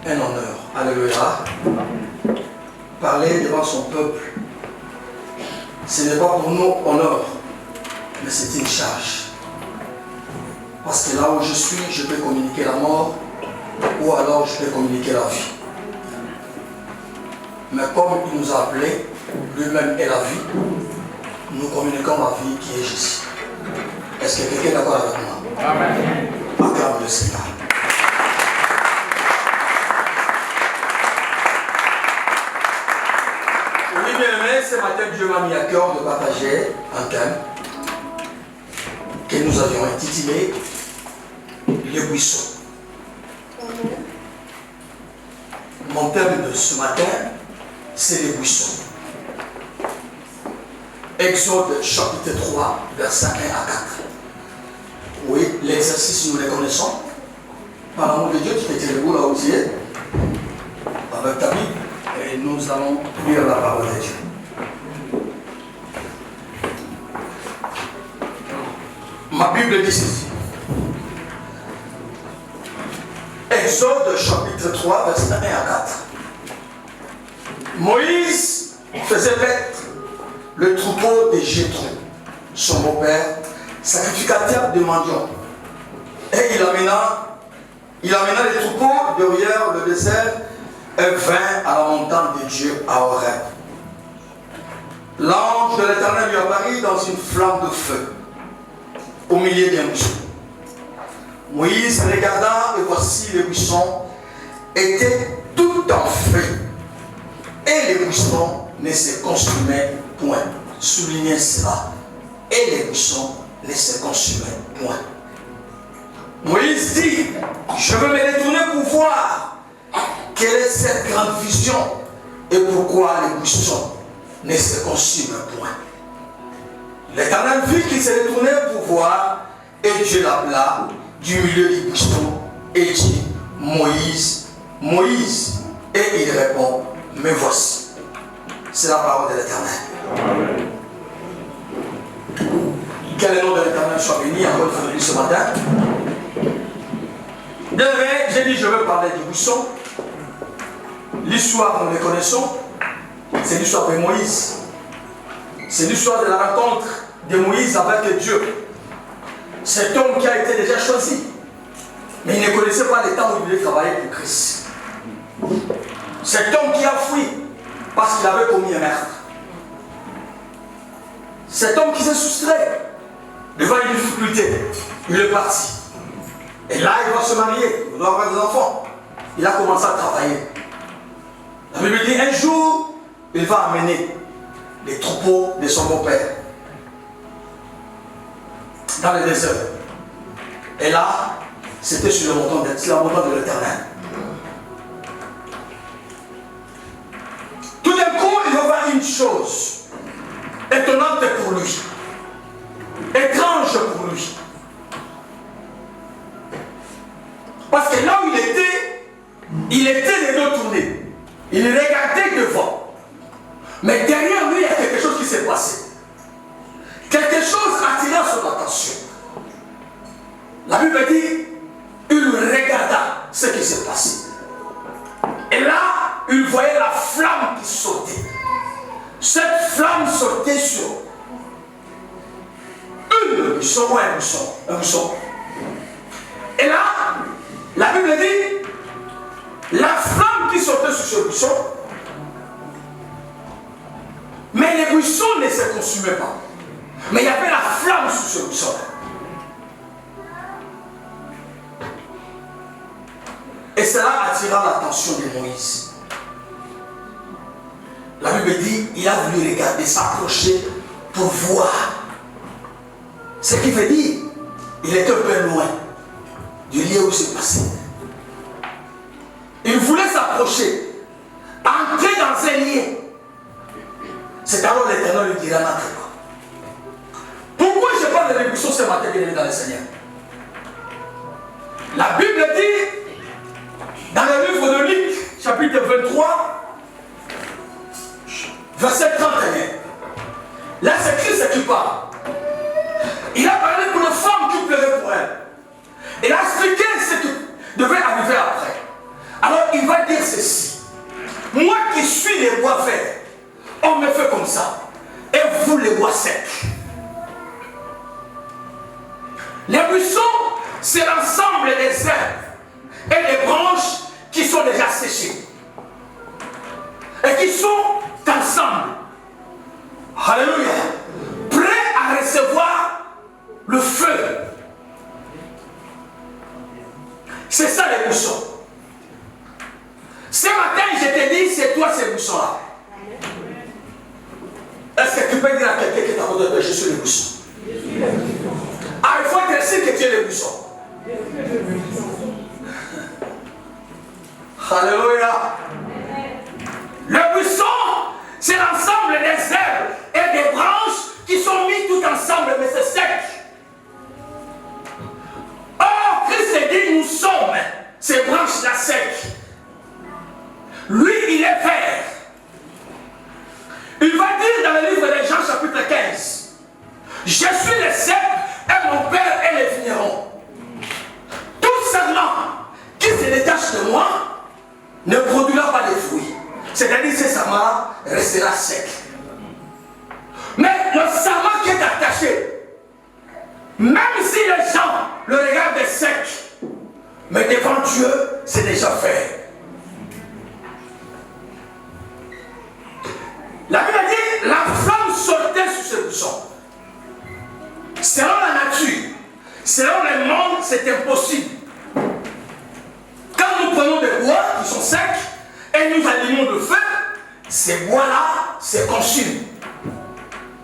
un honneur. Alléluia. Parler devant son peuple, ce n'est pas pour nous honneur, mais c'est une charge. Parce que là où je suis, je peux communiquer la mort, ou alors je peux communiquer la vie. Mais comme il nous a appelés, lui-même est la vie, nous communiquons la vie qui est Jésus. Est-ce que quelqu'un est d'accord avec moi? Amen. Acclame le Seigneur. Oui, bien aimé, ce matin, Dieu m'a mis à cœur de partager un thème que nous avions intitulé les buissons. Mon thème de ce matin, c'est les buissons. Exode chapitre 3, versets 1 à 4. Oui, l'exercice, nous les connaissons. Par l'amour de Dieu, tu peux tirer debout là où tu es, avec ta Bible, et nous allons lire la parole de Dieu. Ma Bible dit ceci. Exode chapitre 3, versets 1 à 4. Moïse faisait paître le troupeau de Jéthro, son beau-père, sacrificateur de mendiants. Et il amena les troupeaux derrière le désert et vint à la montagne de Dieu à Horeb. L'ange de l'Éternel lui apparut dans une flamme de feu au milieu d'un buisson. Moïse regarda et voici les buissons étaient tout en feu et les buissons ne se consumaient point. Soulignez cela. Et les buissons ne se consumaient point. Moïse dit, je veux me retourner pour voir quelle est cette grande vision et pourquoi les buissons ne se consument point. L'Éternel vit qu'il s'est retourné pour voir et Dieu l'appela du milieu du buisson et dit, Moïse, Moïse. Et il répond, me voici. C'est la parole de l'Éternel. Que le nom de l'Éternel soit béni encore une fois ce matin. Demain, j'ai dit je veux parler du buisson. L'histoire, nous le connaissons. C'est l'histoire de Moïse. C'est l'histoire de la rencontre de Moïse avec Dieu. Cet homme qui a été déjà choisi. Mais il ne connaissait pas le temps où il devait travailler pour Christ. Cet homme qui a fui parce qu'il avait commis un meurtre. Cet homme qui s'est soustrait devant une difficulté, il est parti. Et là, il va se marier, il doit avoir des enfants. Il a commencé à travailler. La Bible dit, un jour, il va amener les troupeaux de son beau-père dans le désert. Et là, c'était sur la montagne de l'Éternel. Tout d'un coup, il va voir une chose étonnante pour lui, étrange pour lui. Parce que là où il était les dos tournés. Il regardait devant. Mais derrière lui, il y a quelque chose qui s'est passé. Quelque chose attira son attention. La Bible dit, il regarda ce qui s'est passé. Et là, il voyait la flamme qui sautait. Cette flamme sautait sur une buisson ou un buisson. Et là, la Bible dit, la flamme qui sautait sur ce buisson, mais les buissons ne se consumaient pas. Mais il y avait la flamme sur ce buisson. Et cela attira l'attention de Moïse. La Bible dit, il a voulu regarder, s'approcher pour voir. Ce qui veut dire, il était un peu loin du lieu où c'est passé. Il voulait s'approcher, entrer dans un lieu. C'est alors l'Éternel lui dira, n'entre pas. Pourquoi je parle de l'émission ce matin, bien aimé dans le Seigneur? La Bible dit, dans le livre de Luc, chapitre 23, verset 31, là c'est Christ qui parle. Il a parlé pour les femmes qui pleuraient pour elle. Il a expliqué ce qui devait arriver après. Alors il va dire ceci. Moi qui suis les bois verts, on me fait comme ça. Et vous les bois secs. Les buissons, c'est l'ensemble des herbes et des branches qui sont déjà séchées. Et qui sont ensemble. Alléluia. Prêts à recevoir le feu. C'est ça les buissons. Ce matin, je te dis, c'est toi ces buissons-là. Est-ce que tu peux dire à quelqu'un qui est à côté de toi, je suis le buisson? Ah, il faut être sûr que tu es le buisson. Alléluia. Le buisson, c'est l'ensemble des herbes et des branches qui sont mis tout ensemble, mais c'est sec. Or, Christ dit, nous sommes ces branches-là secs. Lui, il est vert. Il va dire dans le livre de Jean, chapitre 15, je suis le cep et mon père est le vigneron. Tout serment qui se détache de moi ne produira pas de fruits. C'est-à-dire que ce serment restera sec. Mais le serment qui est attaché, même si les gens le regardent sec, mais devant Dieu, c'est déjà fait. La Bible dit, la flamme sortait sur ce buisson. Selon la nature, selon le monde, c'est impossible. Quand nous prenons des bois qui sont secs et nous allumons le feu, ces bois-là se consument.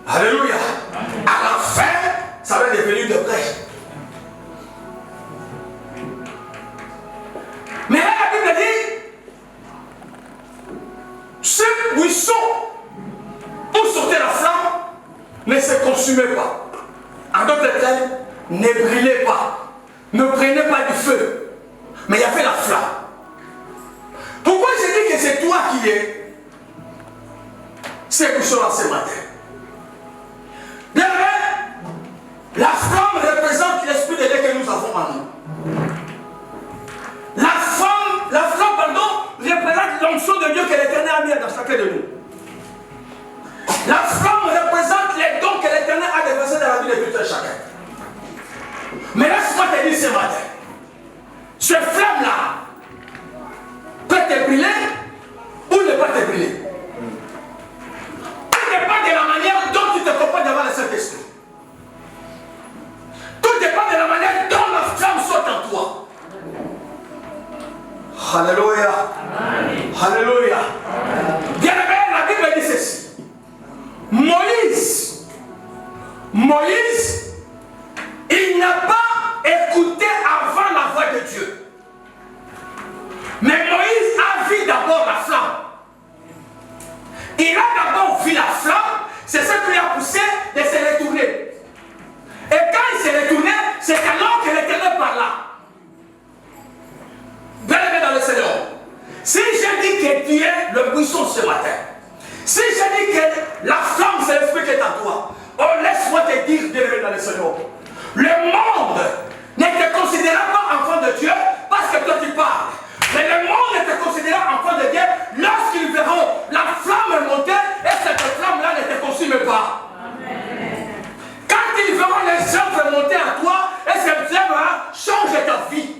Alléluia. À la fin, ça va devenir de près. Mais là, la Bible dit, ce buisson où sortait la flamme ne se consumait pas. En d'autres termes, ne brûlait pas. Ne prenait pas du feu. Mais il y avait la flamme. Pourquoi je dis que c'est toi qui es ce buisson-là ce matin? Bien, la flamme représente l'esprit de Dieu que nous avons en nous. La flamme, représente l'onction de Dieu que l'Éternel a mis dans chacun de nous. La flamme représente les dons que l'Éternel a déversés dans la vie de tout un chacun. Mais laisse-moi te dire ce matin, ce flamme-là peut te brûler ou ne pas te brûler. Tout dépend de la manière dont tu te comportes devant le Saint-Esprit. Tout dépend de la manière dont la flamme saute en toi. Alléluia. Alléluia. Bien-aimé, la Bible dit ceci. Moïse, il n'a pas écouté avant la voix de Dieu. Mais Moïse a vu d'abord la flamme. Il a d'abord vu la flamme, c'est ce qui lui a poussé de se retourner. Et quand il s'est retourné, c'est alors que l'Éternel parla. Bien-aimé dans le Seigneur, si je dis que tu es le buisson ce matin, si je dis que la flamme c'est l'esprit qui est en toi, oh laisse-moi te dire, bien-aimé dans le Seigneur, le monde ne te considérera pas enfant de Dieu parce que toi tu parles. Mais le monde te considérera enfant de Dieu lorsqu'ils verront la flamme monter et cette flamme-là ne te consume pas. Amen. Quand ils verront les œuvres monter à toi et cette œuvre-là change ta vie.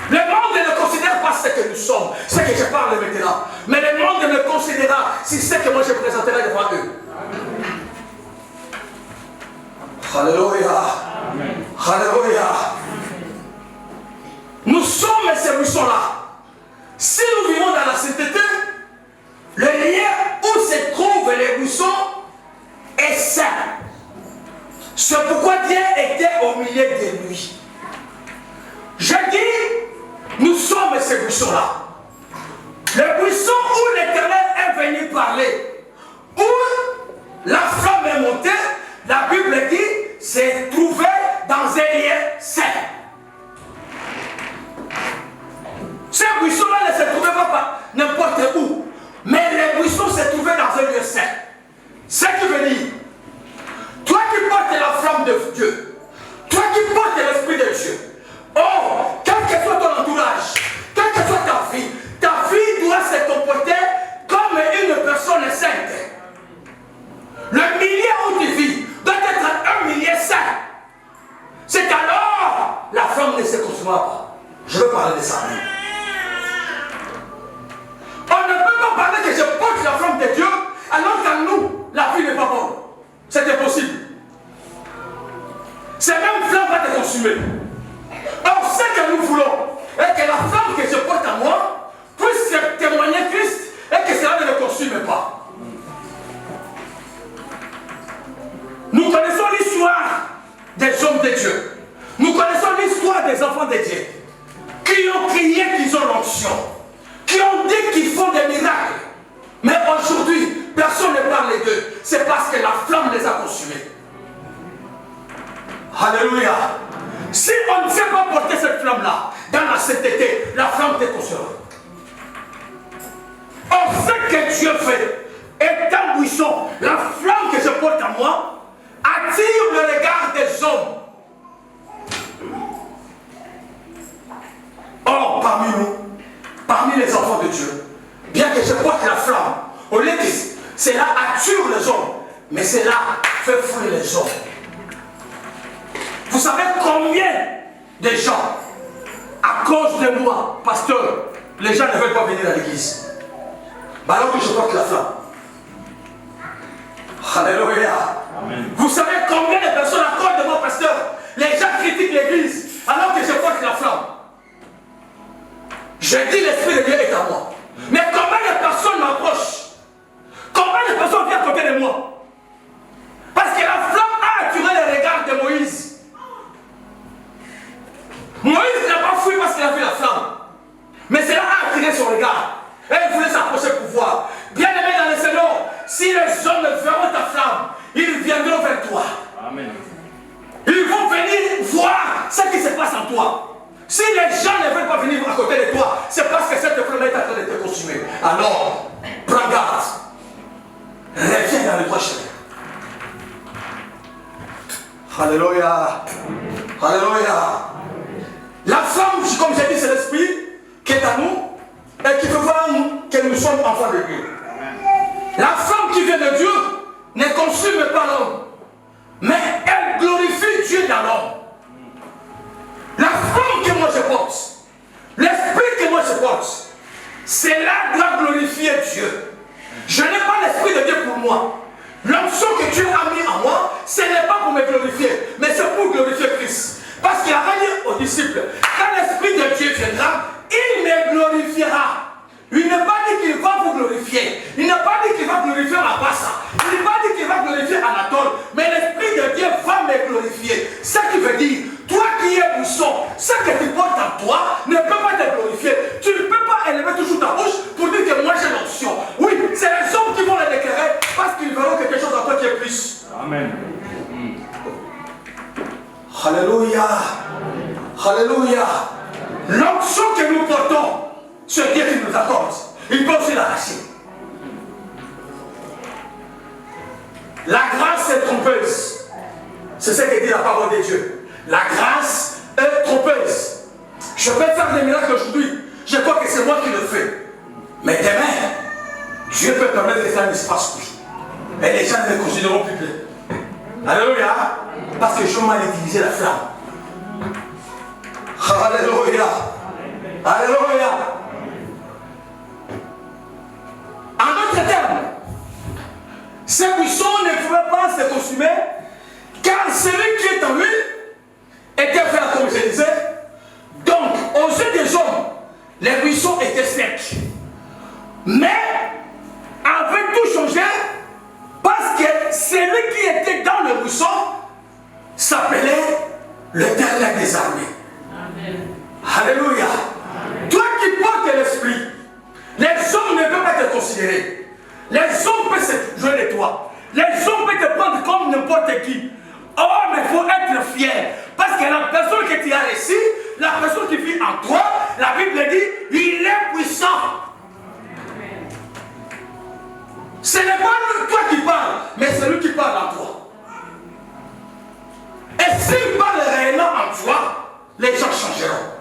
Le monde ne considère pas ce que nous sommes, ce que je parle maintenant. Mais le monde me considérera si c'est que moi je présenterai devant eux. Alléluia. Alléluia. Nous sommes ces buissons-là. Si nous vivons dans la sainteté, le lieu où se trouvent les buissons est saint. C'est pourquoi Dieu était au milieu de lui. Je dis, nous sommes ces buissons-là. Le buisson où l'Éternel est venu parler, où la flamme est montée, la Bible dit, c'est trouvé dans un lieu saint. Ces buissons-là ne se trouvaient pas n'importe où, mais les buissons se trouvaient dans un lieu saint. Ce qui veut dire, toi qui portes la flamme de Dieu, toi qui portes l'Esprit de Dieu, oh, quel que soit ton entourage, les armées. On ne peut pas parler que je porte la flamme de Dieu alors qu'en nous, la vie n'est pas bonne. C'est impossible. Cette même flamme va te consumer. Or, ce que nous voulons est que la flamme que je porte à moi puisse témoigner Christ et que cela ne le consume pas. Nous connaissons l'histoire des hommes de Dieu. Nous connaissons l'histoire des enfants de Dieu qui ont crié qu'ils ont l'onction, qui ont dit qu'ils font des miracles. Mais aujourd'hui, personne ne parle d'eux. C'est parce que la flamme les a consumés. Alléluia. Si on ne sait pas porter cette flamme-là, dans la sainteté, la flamme te consumera. Or, ce que Dieu fait est un buisson. La flamme que je porte à moi attire le regard des hommes. Or, parmi nous, parmi les enfants de Dieu, bien que je porte la flamme, au lieu que cela attire les hommes, mais cela fait fuir les hommes. Vous savez combien de gens, à cause de moi, pasteur, les gens ne veulent pas venir à l'église. Alors que je porte la flamme. Alléluia. Amen. Vous savez combien de personnes, à cause de moi, pasteur, les gens critiquent l'église alors que je porte la flamme. Je dis l'Esprit de Dieu est à moi. Mais combien de personnes m'approchent? Combien de personnes viennent à côté de moi? Parce que la flamme a attiré les regards de Moïse. Moïse n'a pas fui parce qu'il a vu la flamme. Mais cela a attiré son regard. Et il voulait s'approcher pour voir. Bien aimé dans le Seigneur, si les hommes verront ta flamme, ils viendront vers toi. Amen. Ils vont venir voir ce qui se passe en toi. Si les gens ne veulent pas venir à côté de toi, c'est parce que cette flamme est en train de te consumer. Alors, prends garde. Reviens dans le droit chemin. Alléluia. Alléluia. La flamme, comme j'ai dit, c'est l'esprit qui est à nous et qui fait voir que nous sommes enfants de Dieu. La flamme qui vient de Dieu ne consume pas l'homme, mais elle glorifie Dieu dans l'homme. La flamme que moi je porte, l'esprit que moi je porte, cela doit glorifier Dieu. Je n'ai pas l'esprit de Dieu pour moi. L'onction que Dieu a mis en moi, ce n'est pas pour me glorifier, mais c'est pour glorifier Christ. Parce qu'il a dit aux disciples, quand l'Esprit de Dieu viendra, il me glorifiera. Il n'a pas dit qu'il va vous glorifier. Il n'a pas dit qu'il va glorifier Abassa. Il n'a pas dit qu'il va glorifier Anatole. Mais l'Esprit de Dieu va me glorifier. Ce qui veut dire, toi qui es buisson, ce que tu portes en toi ne peut pas te glorifier. Tu ne peux pas élever toujours ta bouche pour dire que moi j'ai l'onction. Oui, c'est les hommes qui vont le déclarer parce qu'ils verront quelque chose en toi qui est plus. Amen. Alléluia. Alléluia. L'onction que nous portons, c'est Dieu qui nous accorde. Il peut aussi l'arracher. La grâce est trompeuse. C'est ce que dit la parole de Dieu. La grâce est trompeuse. Je peux faire des miracles aujourd'hui. Je crois que c'est moi qui le fais. Mais demain, Dieu peut permettre que ça ne se passe plus. Et les gens ne me considéreront plus plein. Alléluia. Parce que je mal utilisé la flamme. Alléluia. Alléluia. En d'autres termes, ces buissons ne pouvaient pas se consumer car celui qui est en lui était fait comme je disais. Donc, aux yeux des hommes, les buissons étaient secs. Mais, avait tout changé parce que celui qui était dans le buisson s'appelait l'Éternel des armées. Amen. Alléluia. Amen. Toi qui portes l'esprit, les hommes ne peuvent pas te considérer. Les hommes peuvent se jouer de toi. Les hommes peuvent te prendre comme n'importe qui. Oh, mais il faut être fier. Parce que la personne que tu as reçue, la personne qui vit en toi, la Bible dit, il est puissant. Ce n'est pas toi qui parles, mais c'est lui qui parle en toi. Et s'il parle réellement en toi, les gens changeront.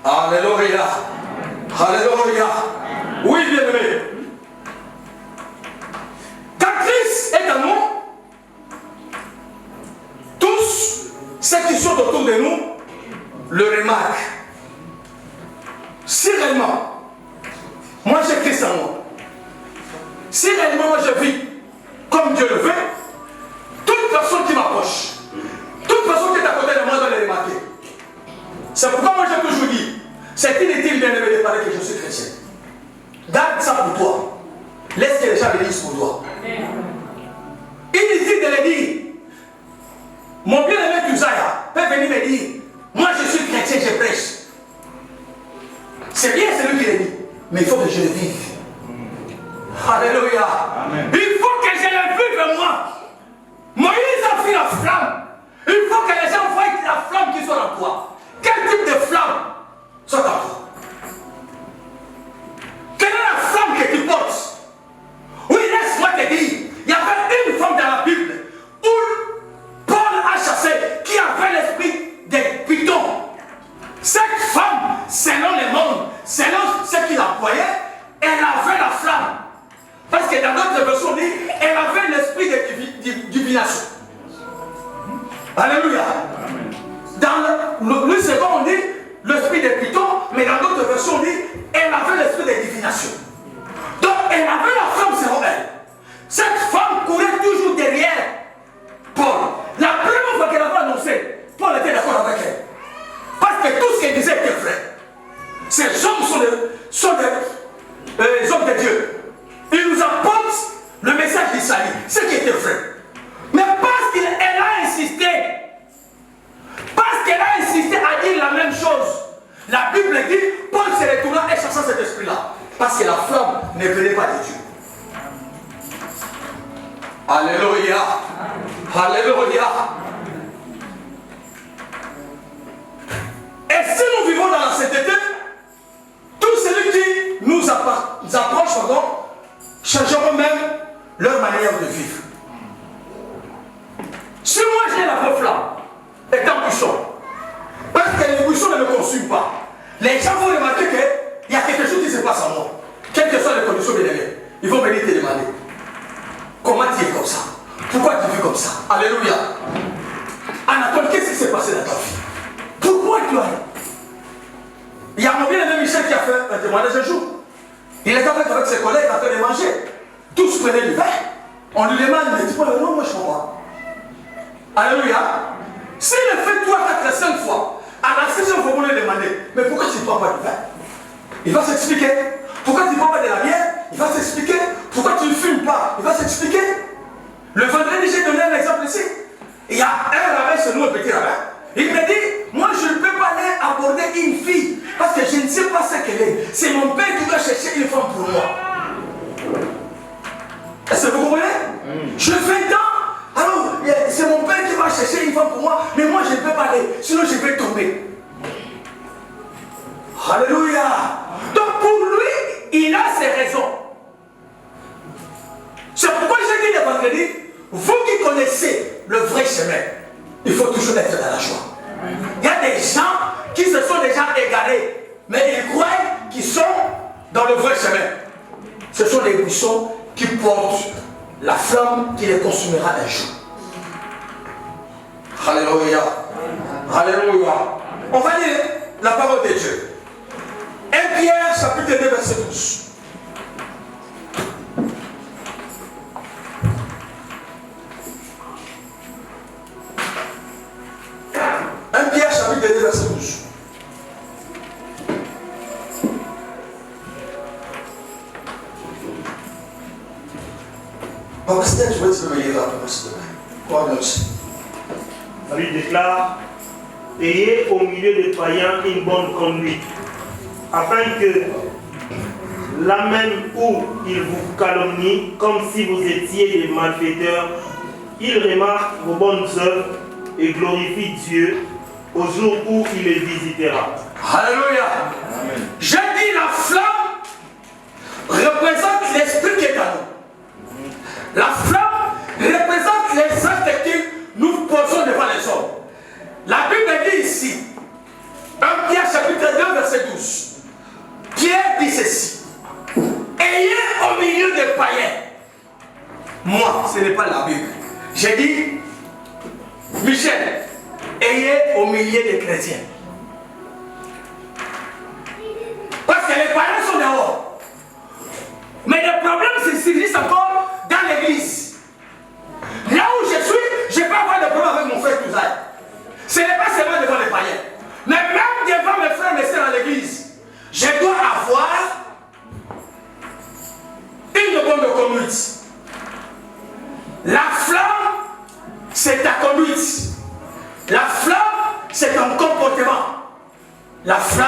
Alléluia. Alléluia. Oui, bien-aimé. Quand Christ est en nous, tous ceux qui sont autour de nous le remarquent. remarque, si réellement, moi j'ai Christ en moi, si réellement moi je vis comme Dieu le veut, toute personne qui m'approche, toute personne qui est à côté de moi doit le remarquer. C'est pourquoi moi j'ai toujours dit, c'est inutile de me déclarer que je suis chrétien. Garde ça pour toi. Laisse que les gens le disent pour toi. Inutile de le dire. Mon bien-aimé Kuzaya peut venir me dire, moi je suis chrétien, je prêche. C'est bien celui qui le dit, mais il faut que je le vive. Alléluia. Amen. Il faut que je le vive moi. Moïse a fait la flamme. Il faut que les gens voient la flamme qui soit en toi. Quel type de flamme soit en toi? Quelle est la flamme que tu portes? Oui, laisse-moi te dire, il y avait une femme dans la Bible où Paul a chassé qui avait l'esprit des pitons. Cette femme, selon le monde, selon ce qu'il employait, elle avait la flamme. Parce que dans notre version, on dit, elle avait l'esprit de divination. Alléluia. Dans le second, on dit l'esprit des pitons, mais dans d'autres versions, on dit, elle avait l'esprit de divination. Donc, elle avait la flamme selon elle. Cette femme courait toujours derrière Paul. La première fois qu'elle avait annoncé, Paul était d'accord avec elle. Parce que tout ce qu'elle disait était vrai. Ces hommes sont des hommes de Dieu. Ils nous apportent le message d'Isaïe, ce qui était vrai. Mais parce qu'elle a insisté, à dire la même chose, la Bible dit, Paul se retourna et chercha cet esprit-là. Parce que la flamme ne venait pas de Dieu. Alléluia. Alléluia. Et si nous vivons dans la sainteté, tous ceux qui nous approchent, changeront même leur manière de vivre. Si moi j'ai la vraie flamme, étant bouchon, parce que les bouchons ne me consument pas, les gens vont remarquer qu'il y a quelque chose qui se passe en moi. Quelles que soient les conditions de l'élève, ils vont venir te demander comment tu es comme ça, pourquoi tu vis comme ça. Alléluia. Anatole, qu'est-ce qui s'est passé dans ta vie? Pourquoi tu as... Il y a mon bien-aimé Michel qui a fait un témoignage un jour. Il était avec ses collègues en train de manger. Tous prenaient du vin. On lui demande, mais tu prends le nom, moi je ne comprends pas. Alléluia. S'il le fait 3, 4, 5 fois, à la 6e fois, vous lui demandez, mais pourquoi tu ne prends pas du vin? Il va s'expliquer. Pourquoi tu ne prends pas de la bière? Il va s'expliquer. Pourquoi tu ne fumes pas? Il va s'expliquer. Le vendredi, j'ai donné un exemple ici. Il y a un rabbin chez nous, un petit rabbin. Il me dit, moi je ne peux pas aller aborder une fille parce que je ne sais pas ce qu'elle est. C'est mon père qui doit chercher une femme pour moi. Est-ce que vous comprenez? Je fais tant, alors c'est mon père qui va chercher une femme pour moi, mais moi je ne peux pas aller, sinon je vais tomber. Alléluia. Donc pour lui, il a ses raisons. C'est pourquoi j'ai dit le vendredi, vous qui connaissez le vrai chemin, il faut toujours être dans la joie. Il y a des gens qui se sont déjà égarés, mais ils croient qu'ils sont dans le vrai chemin. Ce sont des buissons qui portent la flamme qui les consumera un jour. Alléluia. Alléluia. On va lire la parole de Dieu. 1 Pierre chapitre 2 verset 12. 1 Pierre chapitre 2 verset 12. Papa, c'est je vais te me lire rapidement, s'il te plaît. Quoi de aussi? Ça lui déclare, ayez au milieu des païens une bonne conduite, afin que là même où ils vous calomnient, comme si vous étiez des malfaiteurs, ils remarquent vos bonnes œuvres et glorifient Dieu au jour où il les visitera. Alléluia. Amen. J'ai dit la flamme représente l'esprit qui est à nous. La flamme représente les actes que nous posons devant les hommes. La Bible dit ici, 1 Pierre chapitre 2 verset 12. Pierre dit ceci. Ayez au milieu des païens. Moi, ce n'est pas la Bible. J'ai dit, Michel, ayez au milieu des chrétiens.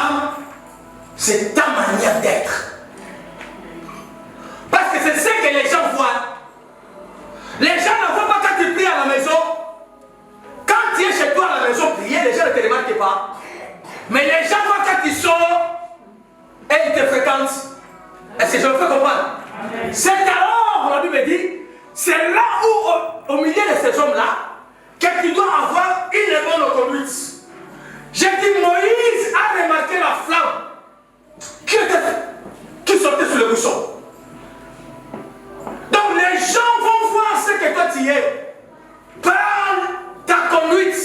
femme, c'est ta manière d'être. Parce que c'est ce que les gens voient. Les gens ne voient pas quand tu pries à la maison. Quand tu es chez toi à la maison prier, les gens ne te remarquent pas. Mais les gens voient quand tu sors et ils te fréquentent. Est-ce que je me fais comprendre? C'est alors, la Bible dit, c'est là où, au milieu de ces hommes-là, que tu dois avoir une bonne conduite. J'ai dit, Moïse a remarqué la flamme qui sortait sur le buisson. Donc les gens vont voir ce que toi tu es par ta conduite,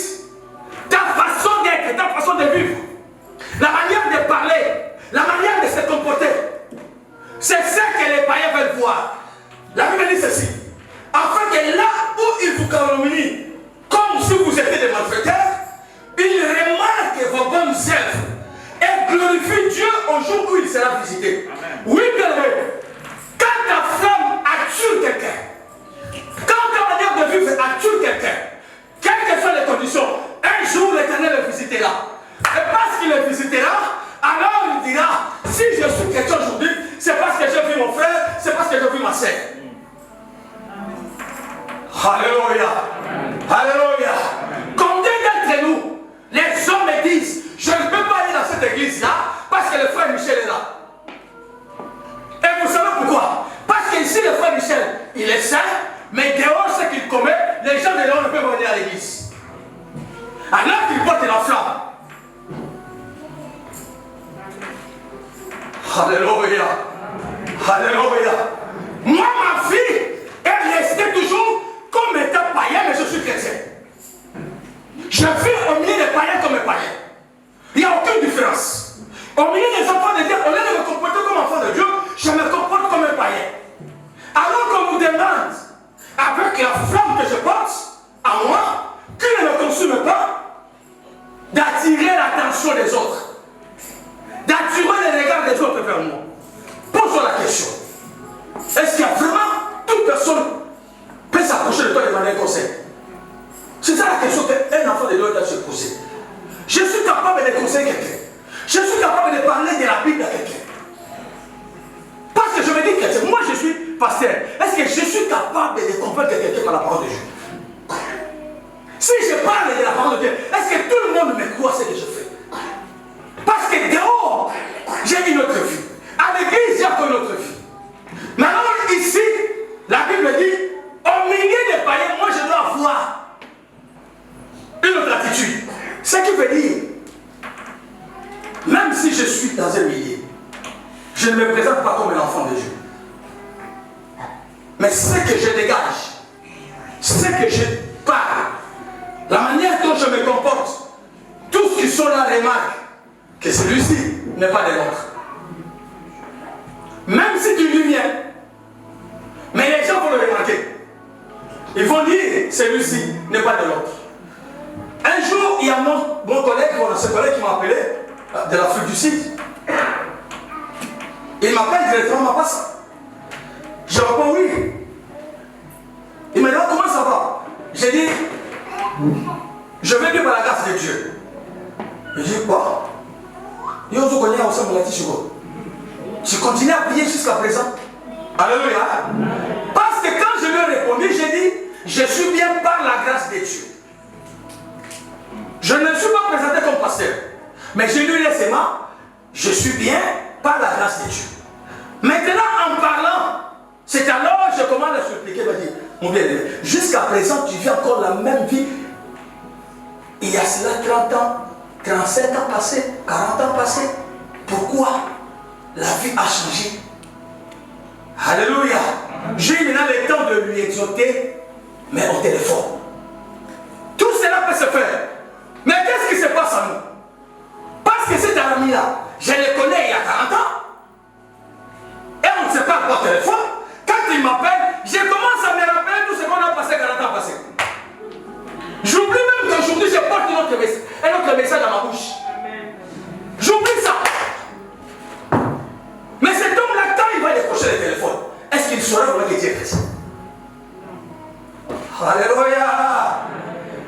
ta façon d'être, ta façon de vivre, la manière de parler, la manière de se comporter. C'est ça que les païens veulent voir. La Bible dit ceci, afin que là où ils vous calomnient, comme si vous étiez des malfaiteurs, ils remarquent vos bonnes œuvres et glorifient Dieu au jour où il sera visité. Amen. Oui, bien aimé. Quand ta flamme attire quelqu'un, quand ta manière de vivre attire quelqu'un, quelles que soient les conditions, un jour l'Éternel le visitera. Et parce qu'il le visitera, alors il dira, si je suis chrétien aujourd'hui, c'est parce que j'ai vu mon frère, c'est parce que j'ai vu ma sœur. Alléluia. Alléluia. Combien d'entre nous, les hommes me disent, je ne peux pas aller dans cette église-là parce que le frère Michel est là. Et vous savez pourquoi? Parce qu'ici le frère Michel, il est saint, mais dehors ce qu'il commet, les gens de dehors ne peuvent venir à l'église. Alors qu'il porte la flamme. Alléluia. Alléluia. Moi, ma fille, elle restait toujours comme étant païen, mais je suis chrétien. Je vis au milieu des païens comme un païen. Il n'y a aucune différence. Au milieu des enfants de Dieu, au lieu de me comporter comme enfant de Dieu, je me comporte comme un païen. Alors qu'on nous demande, avec la flamme que je porte en moi, qui ne me consume pas, d'attirer l'attention des autres, d'attirer les regards des autres vers moi. Pose-toi la question. Est-ce qu'il y a vraiment toute personne peut s'approcher de toi et demander un conseil? C'est ça la question qu'un enfant de Dieu doit se poser. Je suis capable de conseiller quelqu'un. Je suis capable de parler de la Bible à quelqu'un. Parce que je me dis que moi je suis pasteur. Est-ce que je suis capable de convaincre quelqu'un par la parole de Dieu? Si je parle de la parole de Dieu, est-ce que tout le monde me croit ce que je fais? Parce que dehors, j'ai une autre vie. À l'église, j'ai encore une autre vie. Maintenant, ici, la Bible dit, au milieu des païens, moi je dois avoir une autre attitude. Ce qui veut dire, même si je suis dans un milieu, je ne me présente pas comme un enfant de Dieu. Mais ce que je dégage, ce que je parle, la manière dont je me comporte, tous ceux qui sont là remarquent que celui-ci n'est pas de l'autre. Même si tu lui viens, mais les gens vont le remarquer. Ils vont dire, celui-ci n'est pas de l'autre. Un jour, il y a mon collègue, mon ancien collègue qui m'a appelé de l'Afrique du Sud. Il m'appelle directement, ma passe. Je réponds oui. Il me dit, comment ça va? J'ai dit, je vais bien par la grâce de Dieu. Il dit, quoi? Tu continues à prier jusqu'à présent? Alléluia. Parce que quand je lui ai répondu, j'ai dit, je suis bien par la grâce de Dieu. Je ne me suis pas présenté comme pasteur. Mais je lui ai dit seulement, je suis bien par la grâce de Dieu. Maintenant, en parlant, c'est alors que je commence à s'expliquer. Il m'a dit, mon bien-aimé, jusqu'à présent, tu vis encore la même vie. Il y a cela 30 ans, 35 ans passés, 40 ans passés. Pourquoi la vie a changé? Alléluia. J'ai maintenant le temps de lui exhorter, mais au téléphone. Tout cela peut se faire. Mais qu'est-ce qui se passe à nous? Parce que cet ami-là, je le connais il y a 40 ans. Et on ne se parle pas au téléphone. Quand il m'appelle, je commence à me rappeler tout ce qu'on a passé 40 ans passé. J'oublie même qu'aujourd'hui je porte un autre message dans ma bouche. J'oublie ça. Mais cet homme-là, quand il va décrocher le téléphone, est-ce qu'il saura vraiment que Dieu est chrétien? Alléluia.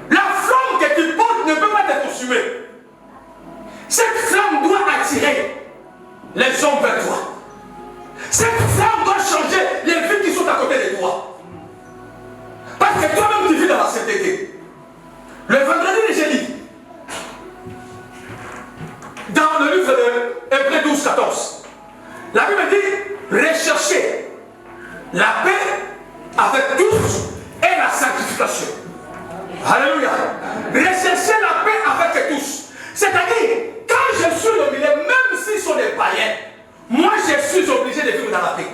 La flamme que tu portes ne peut pas te consumer. Cette flamme doit attirer les hommes vers toi. Cette flamme doit changer les vies qui sont à côté de toi. Parce que toi-même tu vis dans la sainteté. Le vendredi et le jeudi, dans le livre de Hébreux 12, 14, la Bible dit recherchez la paix avec tous et la sanctification. Alléluia. Recherchez la paix avec tous. C'est-à-dire, quand je suis au milieu, même s'ils sont des païens, moi je suis obligé de vivre dans la paix.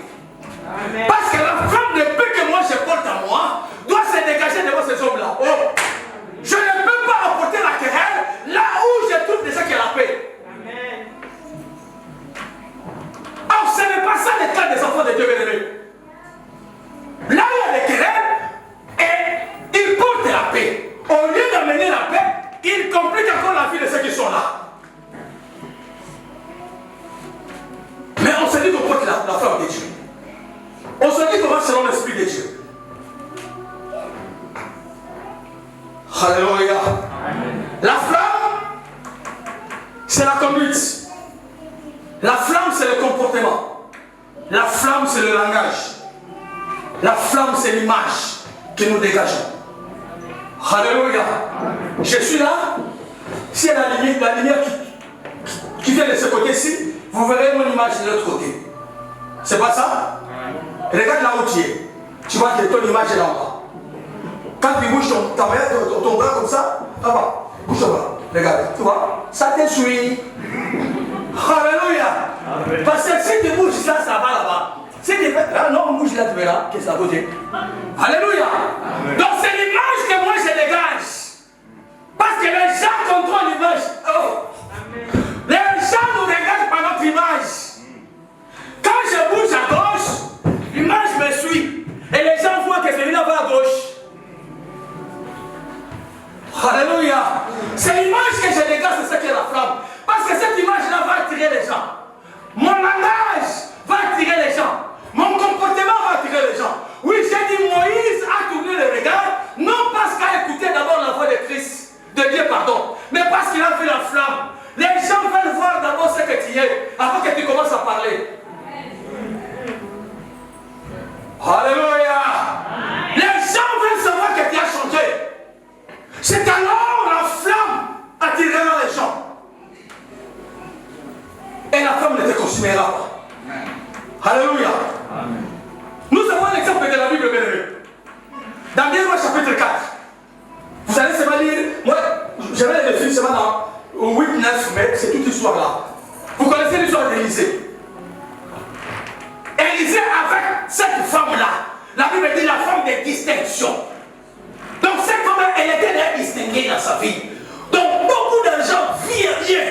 Amen. Parce que la flamme de paix que moi je porte en moi doit se dégager devant ces hommes-là. Oh. Je ne peux pas apporter la querelle là où je trouve déjà qu'il y a la paix. Amen. Alors ce n'est pas ça le cas des enfants de Dieu bien-aimés. Là où il y a des querelles, et ils portent la paix. Au lieu d'amener la paix, ils compliquent encore la vie de ceux qui sont là. Mais on se dit qu'on porte la flamme de Dieu. On se dit qu'on va selon l'Esprit de Dieu. Alléluia. La flamme, c'est la conduite. La flamme, c'est le comportement. La flamme, c'est le langage. La flamme, c'est l'image que nous dégageons. Alléluia. Je suis là. Si la lumière qui vient de ce côté-ci, vous verrez mon image de l'autre côté. C'est pas ça? Regarde là où tu es. Tu vois que ton image est là en bas. Quand tu bouges ton bras comme ça, là-bas, bouge ton bras. Regarde, tu vois, ça te suit. Alléluia. Parce que si tu bouges ça, ça va là-bas. Si tu fais là, non, on bouge là, tu verras que ça va bouger. Alléluia. Donc c'est l'image que moi je dégage. Parce que les gens contrôlent l'image. Oh. Les gens nous regardent par notre image. Quand je bouge à gauche, l'image me suit. Et les gens voient que celui-là va à gauche. Alléluia. C'est l'image que je dégage, c'est ça qui est la flamme. Parce que cette image-là va attirer les gens. Mon langage va attirer les gens. Mon comportement va attirer les gens. Oui, j'ai dit Moïse a tourné le regard, non parce qu'il a écouté d'abord la voix de Christ, de Dieu, pardon, mais parce qu'il a vu la flamme. Les gens veulent voir d'abord ce que tu es, avant que tu commences à parler. Alléluia. Les gens veulent savoir que tu as changé. C'est alors la flamme attirera les gens. Et la flamme ne te consumera pas. Alléluia. Amen. Nous avons un exemple de la Bible bien-aimée. Dans Daniel chapitre 4. Vous allez seulement lire. Moi, j'avais le film seulement dans 8-9, mais c'est toute l'histoire là. Vous connaissez l'histoire d'Élisée. Élisée avec cette femme-là. La Bible dit la femme de distinction. Donc cette femme, elle était déjà distinguée dans sa vie. Donc beaucoup de gens vivent bien.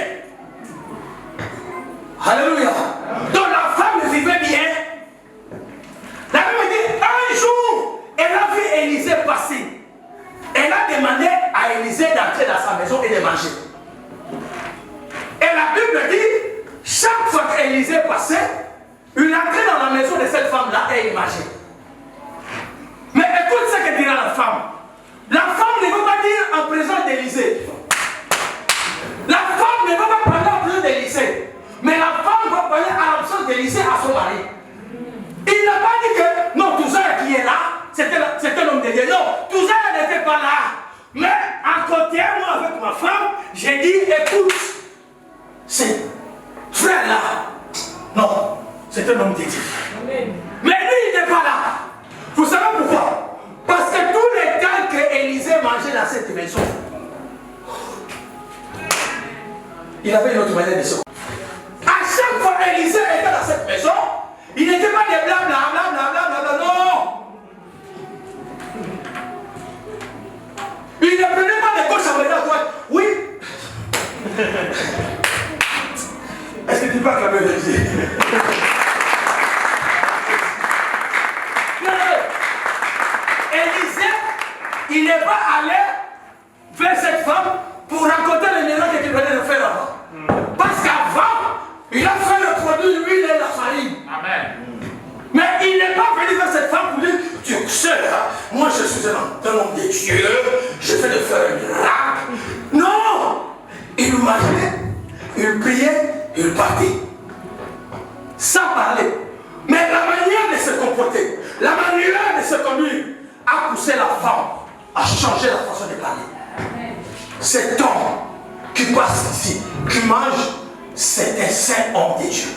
Alléluia. Donc la femme vivait bien. La Bible dit, un jour, elle a vu Élisée passer. Elle a demandé à Élisée d'entrer dans sa maison et de manger. Et la Bible dit, chaque fois qu'Élisée passait, il entrait dans la maison de cette femme-là et il mangeait. Mais écoute ce que dira la femme. La femme ne veut pas dire en présence d'Élisée. La femme ne veut pas parler en présence d'Élisée. Mais la femme va parler à l'absence d'Élisée à son mari. Il n'a pas dit que non, Touza qui est là, c'était l'homme de Dieu. Non, Touza n'était pas là. Mais à côté, moi avec ma femme, j'ai dit, écoute, c'est frère-là. Non, c'est un homme de Dieu. Mais lui, il n'est pas là. Vous savez pourquoi? Parce que tous les temps que Élisée mangeait dans cette maison, il avait une autre manière de se comporter. À chaque fois Élisée était dans cette maison, il n'était pas des blablabla, non. Il ne prenait pas de gauche à droite. Oui. Est-ce que tu peux acclamer Élisée? Élisée, il n'est pas allé vers cette femme pour raconter le miracle qu'il venait de faire avant. Parce qu'avant, il a fait le produit, l'huile et la farine. Amen. Mais il n'est pas venu vers cette femme pour dire, tu sais, moi je suis un homme de Dieu, je fais de faire un miracle. Non! Il mangeait, il priait, il partit. sans parler. Mais la manière de se comporter, la manière de se conduire a poussé la femme à changer la façon de parler. Cet homme qui passe ici, qui mange, c'est un saint homme de Dieu.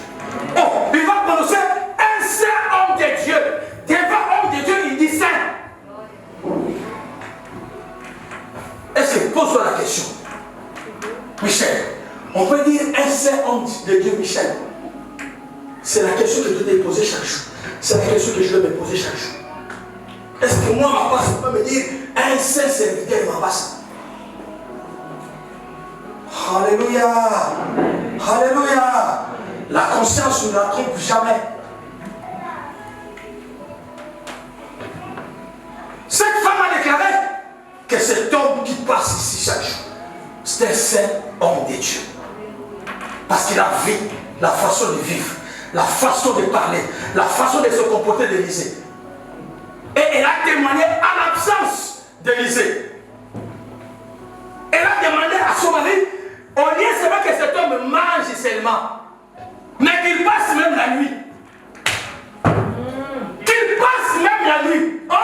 Oh, il va prononcer un saint homme de Dieu. Devant homme de Dieu, il dit saint. Est-ce que pose-toi la question, Michel, on peut dire un saint homme de Dieu, Michel? C'est la question que je dois me poser chaque jour. C'est la question que je dois me poser chaque jour. Est-ce que moi, ma passe, peut me dire un saint serviteur de ma passe? Alléluia. Alléluia. La conscience ne la trompe jamais. Cette femme a déclaré que cet homme qui passe ici chaque jour, c'est un saint homme de Dieu. Parce qu'il a vu la façon de vivre, la façon de parler, la façon de se comporter d'Élisée. Et elle a témoigné à l'absence d'Élisée. Elle a demandé à son mari, au lieu seulement que cet homme mange seulement, mais qu'il passe même la nuit. Qu'il passe même la nuit. Oh,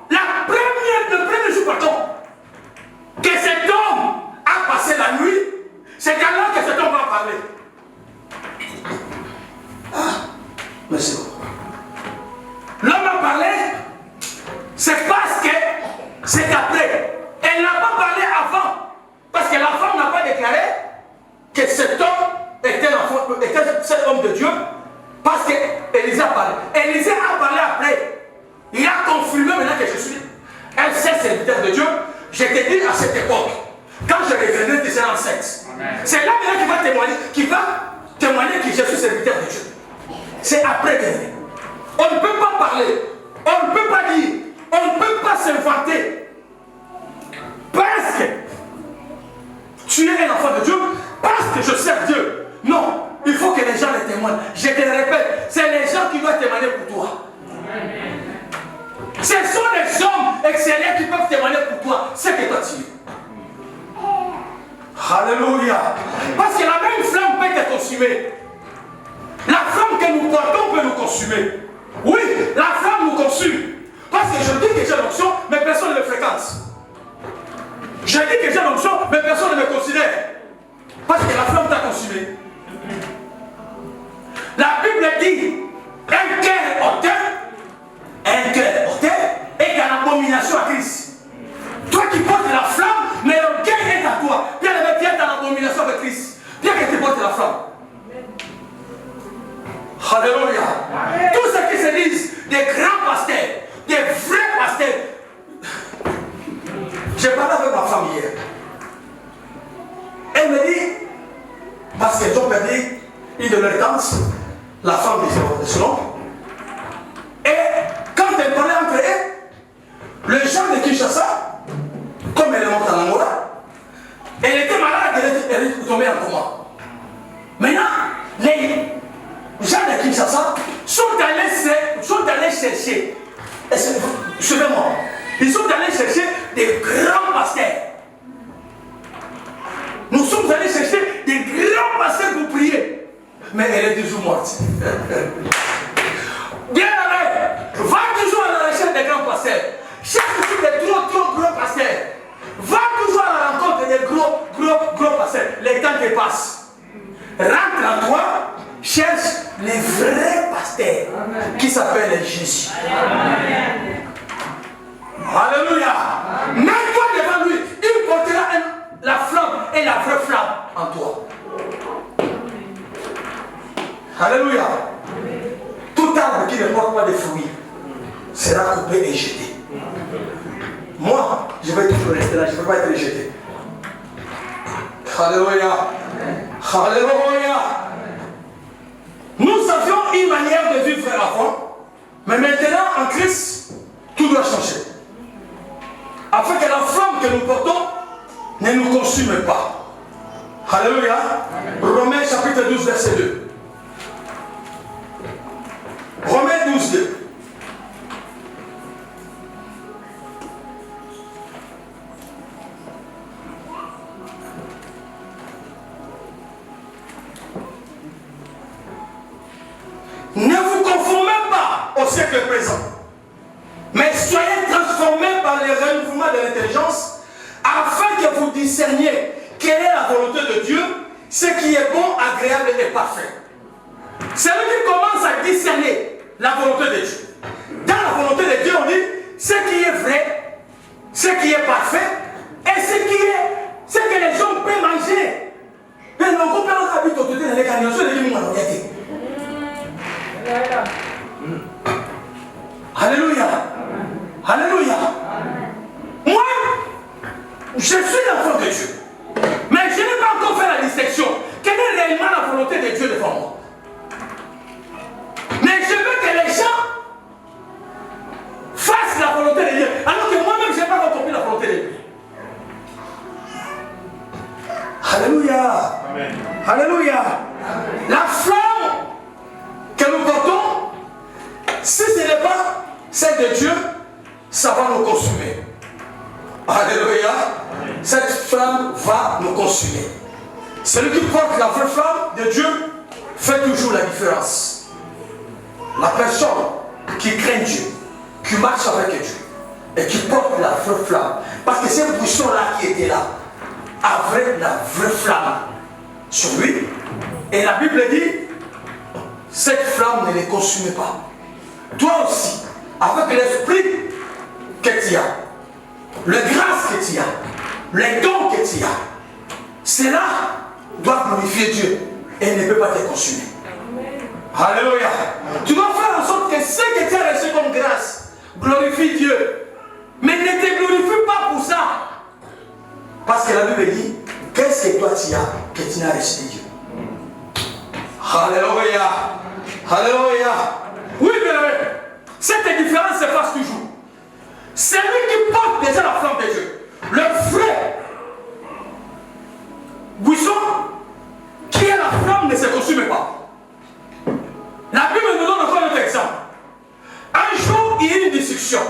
le premier jour, pardon, que cet homme a passé la nuit, c'est alors que cet homme va parler. Ah, mais c'est bon. L'homme a parlé, c'est parce que c'est après. Elle n'a pas parlé avant. Parce que la femme n'a pas déclaré que cet homme était cet homme de Dieu. Parce qu'Élisée a parlé. Élisée a parlé après. Il a confirmé maintenant que je suis un saint serviteur de Dieu. Je t'ai dit à cette époque, quand je revenais des ans 7, c'est là maintenant qu'il va témoigner que je suis serviteur de Dieu. C'est après dernier. On ne peut pas parler, on ne peut pas dire, on ne peut pas s'inventer. Parce que tu es un enfant de Dieu, parce que je sers Dieu. Non, il faut que les gens le témoignent. Je te le répète, c'est les gens qui doivent témoigner pour toi. Ce sont les hommes extérieurs qui peuvent témoigner pour toi ce que toi tu es. Alléluia. Parce que la même flamme peut te consumer. La flamme que nous portons peut nous consumer. Oui, la flamme nous consume. Parce que je dis que j'ai l'onction, mais personne ne me fréquente. Je dis que j'ai l'onction, mais personne ne me considère. Parce que la flamme t'a consumé. La Bible dit un cœur hautain est une abomination à Christ. Toi qui portes la flamme, mais le cœur est à toi. Bien aimé, tu es dans l'abomination avec Christ. Bien que tu portes la flamme. Alléluia. Tous ceux qui se disent des grands pasteurs, des vrais pasteurs. J'ai parlé avec ma femme hier. Elle me dit, parce qu'ils ont perdu une de leurs tantes, la femme de Solon. Et quand elle parlait entre eux, le gens de Kinshasa, comme elle est montée en Angola, elle était malade, elle est tombée en coma. Maintenant, les gens de Kinshasa sont allés chercher, suivez-moi, ils sont allés chercher des grands pasteurs. Nous sommes allés chercher des grands pasteurs pour prier. Mais elle est toujours morte. Bien aimé, va toujours à la recherche des grands pasteurs. Cherche toujours des trop gros pasteurs. Va toujours à la rencontre des gros pasteurs. Les temps qui passent. Rentre en toi, cherche les vrais pasteurs. Amen. Qui s'appellent Jésus. Amen. Alléluia. Mets-toi devant lui. Il portera la flamme et la vraie flamme en toi. Alléluia. Tout arbre qui ne porte pas de fruits sera coupé et jeté. Moi, je vais toujours rester là, je ne peux pas être jeté. Alléluia. Alléluia. Nous avions une manière de vivre avant, mais maintenant en Christ, tout doit changer. Afin que la flamme que nous portons ne nous consume pas. Alléluia. Romains chapitre 12, verset 2. Romains 12, 2. Ne vous conformez pas au siècle présent, mais soyez transformés par le renouvellement de l'intelligence, afin que vous discerniez quelle est la volonté de Dieu, ce qui est bon, agréable et parfait. C'est lui qui commence à discerner la volonté de Dieu. Dans la volonté de Dieu, on dit ce qui est vrai, ce qui est parfait, et ce que les gens peuvent manger. Mais on peut pas habiter autour de la canalisation de l'humain. Alléluia. Alléluia. Moi, je suis l'enfant de Dieu. Mais je n'ai pas encore fait la distinction. Quelle est réellement la volonté de Dieu devant moi? Mais je veux que les gens fassent la volonté de Dieu. Alors que moi-même, je n'ai pas encore compris la volonté de Dieu. Alléluia. Amen. Alléluia. La flamme que nous portons, si ce n'est pas celle de Dieu, ça va nous consumer. Alléluia. Amen. Cette flamme va nous consumer. Celui qui porte la vraie flamme de Dieu fait toujours la différence. La personne qui craint Dieu, qui marche avec Dieu et qui porte la vraie flamme. Parce que ces buissons-là qui étaient là avaient la vraie flamme sur lui. Et la Bible dit, cette flamme ne les consumait pas. Toi aussi, avec l'esprit que tu as, le grâce que tu as, les dons que tu as, cela doit glorifier Dieu et ne peut pas te consumer. Alléluia. Tu dois faire en sorte que ce que tu as reçu comme grâce glorifie Dieu. Mais ne te glorifie pas pour ça. Parce que la Bible dit, qu'est-ce que toi tu as que tu n'as reçu de Dieu? Alléluia. Alléluia. Oui, bien aimé. Cette différence s'efface toujours. C'est lui qui porte déjà la flamme de Dieu. Le vrai buisson qui est la flamme ne se consume pas. La Bible nous donne encore un autre exemple. Un jour, il y a eu une discussion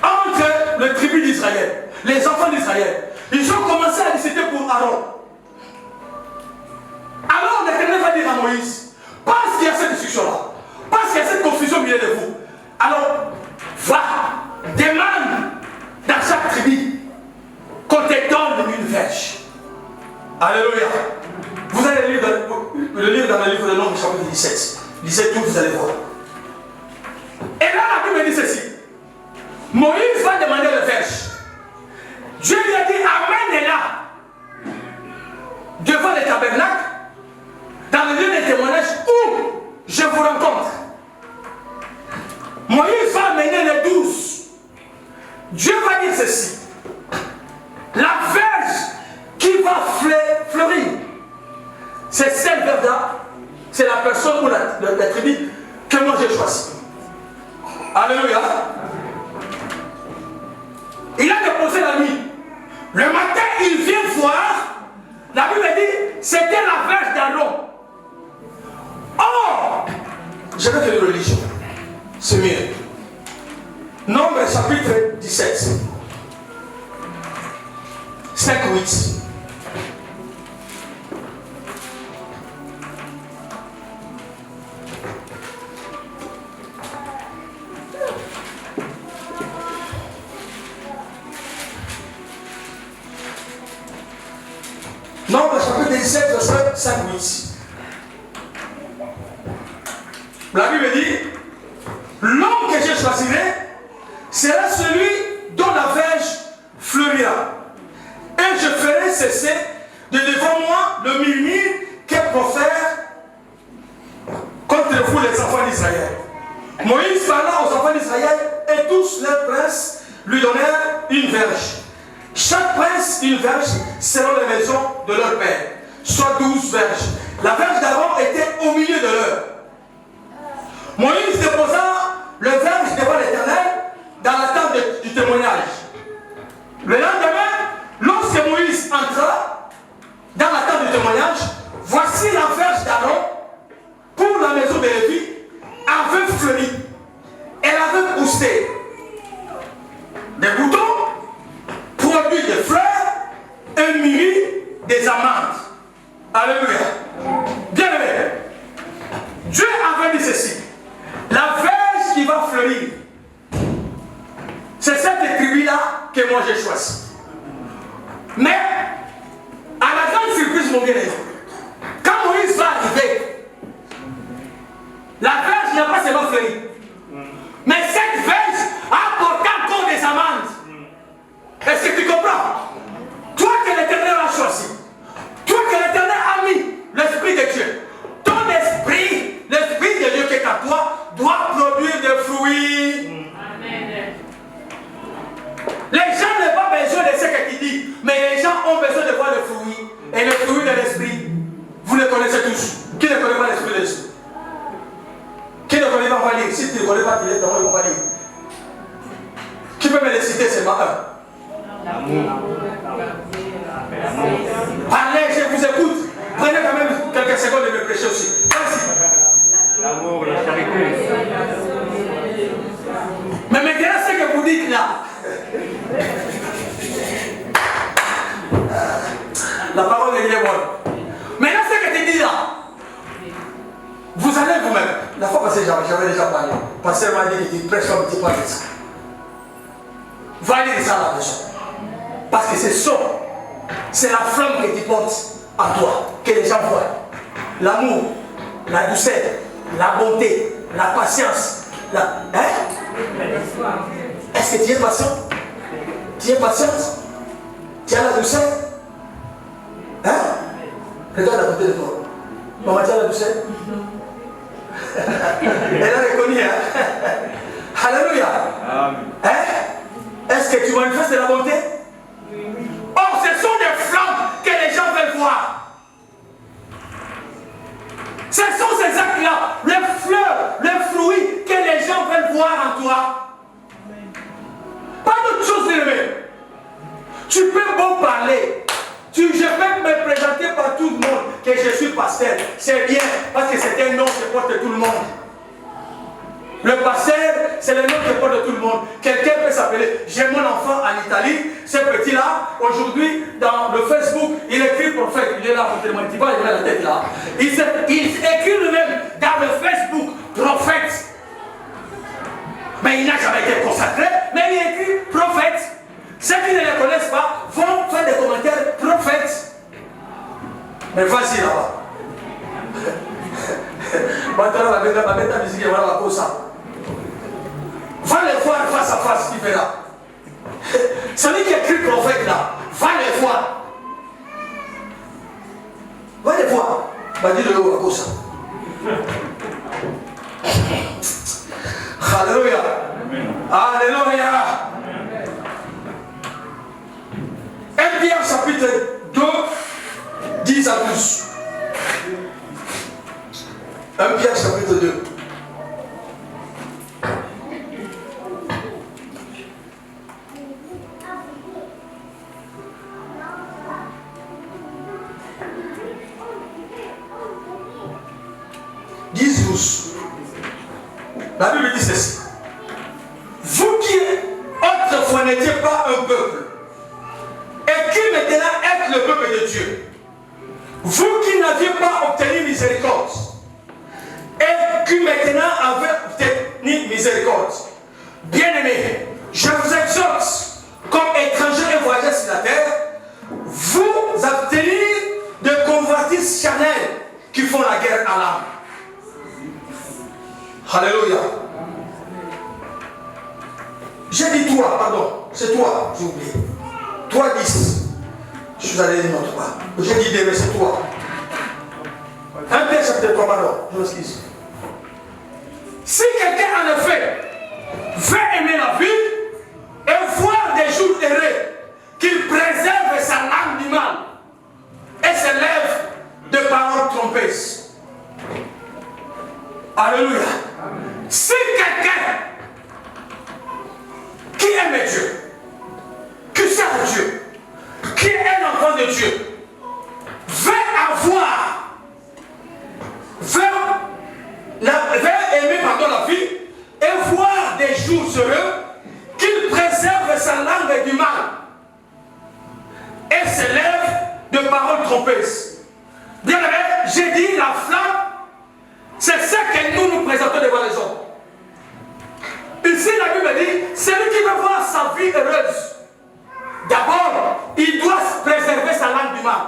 entre le tribu d'Israël, les enfants d'Israël. Ils ont commencé à discuter pour Aaron. Alors l'Éternel va dire à Moïse, parce qu'il y a cette discussion-là, parce qu'il y a cette confusion au milieu de vous, alors va, demande dans chaque tribu qu'on te donne une verge. Alléluia. Vous allez le lire dans le livre de Nombres, chapitre 17. Lisez tout, vous allez voir. Et là, la Bible dit ceci. Moïse va demander le verge. Dieu lui a dit, amène-la devant le tabernacle, dans le lieu de témoignage où je vous rencontre. Moïse va amener les 12. Dieu va dire ceci. La verge qui va fleurir, c'est cette verge-là, c'est la personne ou la tribu que moi j'ai choisie. Alléluia. Il a déposé la nuit. Le matin, il vient voir. La Bible dit, c'était la verge d'Aaron. Or, je vais faire une religion. C'est mieux. Nombre chapitre 17. 5-8. Nombre chapitre 17, verset 5-8. La Bible dit, l'homme que je choisirai sera celui dont la verge fleurira. Et je ferai cesser de devant moi le murmure qu'elle profère contre vous les enfants d'Israël. Moïse parla aux enfants d'Israël et tous leurs princes lui donnèrent une verge. Chaque prince une verge selon les maisons de leur père, soit 12 verges. La verge d'Aaron était au milieu de l'heure. Moïse déposa le verge devant l'Éternel dans la tente du témoignage. Le lendemain, lorsque Moïse entra dans la tente du témoignage, voici la verge d'Aaron pour la maison de Lévi avait fleuri. Elle avait poussé des boutons, produit des fleurs, un mûri, des amandes. Alléluia. Bien aimé. tous. Qui ne connaît pas l'esprit de Dieu? Qui ne connaît pas, on va lire. Si tu ne connais pas directement, on va lire. Qui peut me les citer seulement un? L'amour. Parlez, je vous écoute. Prenez quand même quelques secondes de me prêcher aussi. Vas-y. L'amour, la charité. Mais maintenant, ce que vous dites là, la parole de Dieu est bonne. Maintenant, ce que tu dis là, vous allez vous-même. La fois passée, j'avais déjà parlé. Pasteur m'a dit qu'il prêche un petit peu de ça. Va lire ça à la maison. Parce que c'est la flamme que tu portes à toi, que les gens voient. L'amour, la douceur, la bonté, la patience. Est-ce que tu es patient? Tu es patiente? Tu as la douceur? Hein? Regarde à côté de toi. Maman, tu as la douceur? Elle a reconnu, hein? Alléluia. Hein? Est-ce que tu manifestes de la bonté? Or, ce sont des flammes que les gens veulent voir. Ce sont ces actes-là, les fleurs, les fruits que les gens veulent voir en toi. Pas d'autre chose, bien-aimé. Tu peux beau parler. Je peux me présenter par tout le monde que je suis pasteur. C'est bien, parce que c'est un nom qui porte tout le monde. Le pasteur, c'est le nom qui porte tout le monde. Quelqu'un peut s'appeler. J'ai mon enfant en Italie, ce petit-là, aujourd'hui, dans le Facebook, il écrit prophète. Il est là, il a la tête là. Il écrit lui-même dans le Facebook prophète. Mais il n'a jamais été consacré, mais il écrit prophète. Ceux qui ne le connaissent pas vont faire des commentaires prophètes. Mais vas-y là-bas. Maintenant, la mettre la musique et voilà la cause. Va les voir face à face, qui verra. Celui qui écrit prophète là, va les voir. Va les voir. Va dire le haut à cause. Alléluia. Alléluia. 1 Pierre chapitre 2, 10 à 12. 1 Pierre chapitre 2. La Bible dit ceci. Vous qui autrefois n'étiez pas un peuple, et qui maintenant êtes le peuple de Dieu, vous qui n'aviez pas obtenu miséricorde, et qui maintenant avez obtenu miséricorde, bien-aimés, je vous exhorte, comme étrangers et voyageurs sur la terre, vous abstenir de convoitises charnelles qui font la guerre à l'âme. Alléluia. J'ai dit toi, pardon, c'est toi, j'ai oublié. Toi 10. Je suis allé dire notre part. J'ai dit mais c'est toi. 1 Pierre chapitre 3, pardon, je m'excuse. Si quelqu'un en effet veut aimer la vie et voir des jours heureux, qu'il préserve sa langue du mal et se lève de paroles trompeuses. Alléluia. Si quelqu'un qui aime Dieu, qui sert Dieu, qui est un enfant de Dieu, veut aimer la vie et voir des jours heureux, qu'il préserve sa langue du mal et se lève de paroles trompeuses. Bien aimé, j'ai dit la flamme, c'est ce que nous présentons devant les hommes. Ici, la Bible dit, celui qui veut voir sa vie heureuse, d'abord, il doit préserver sa langue du mal.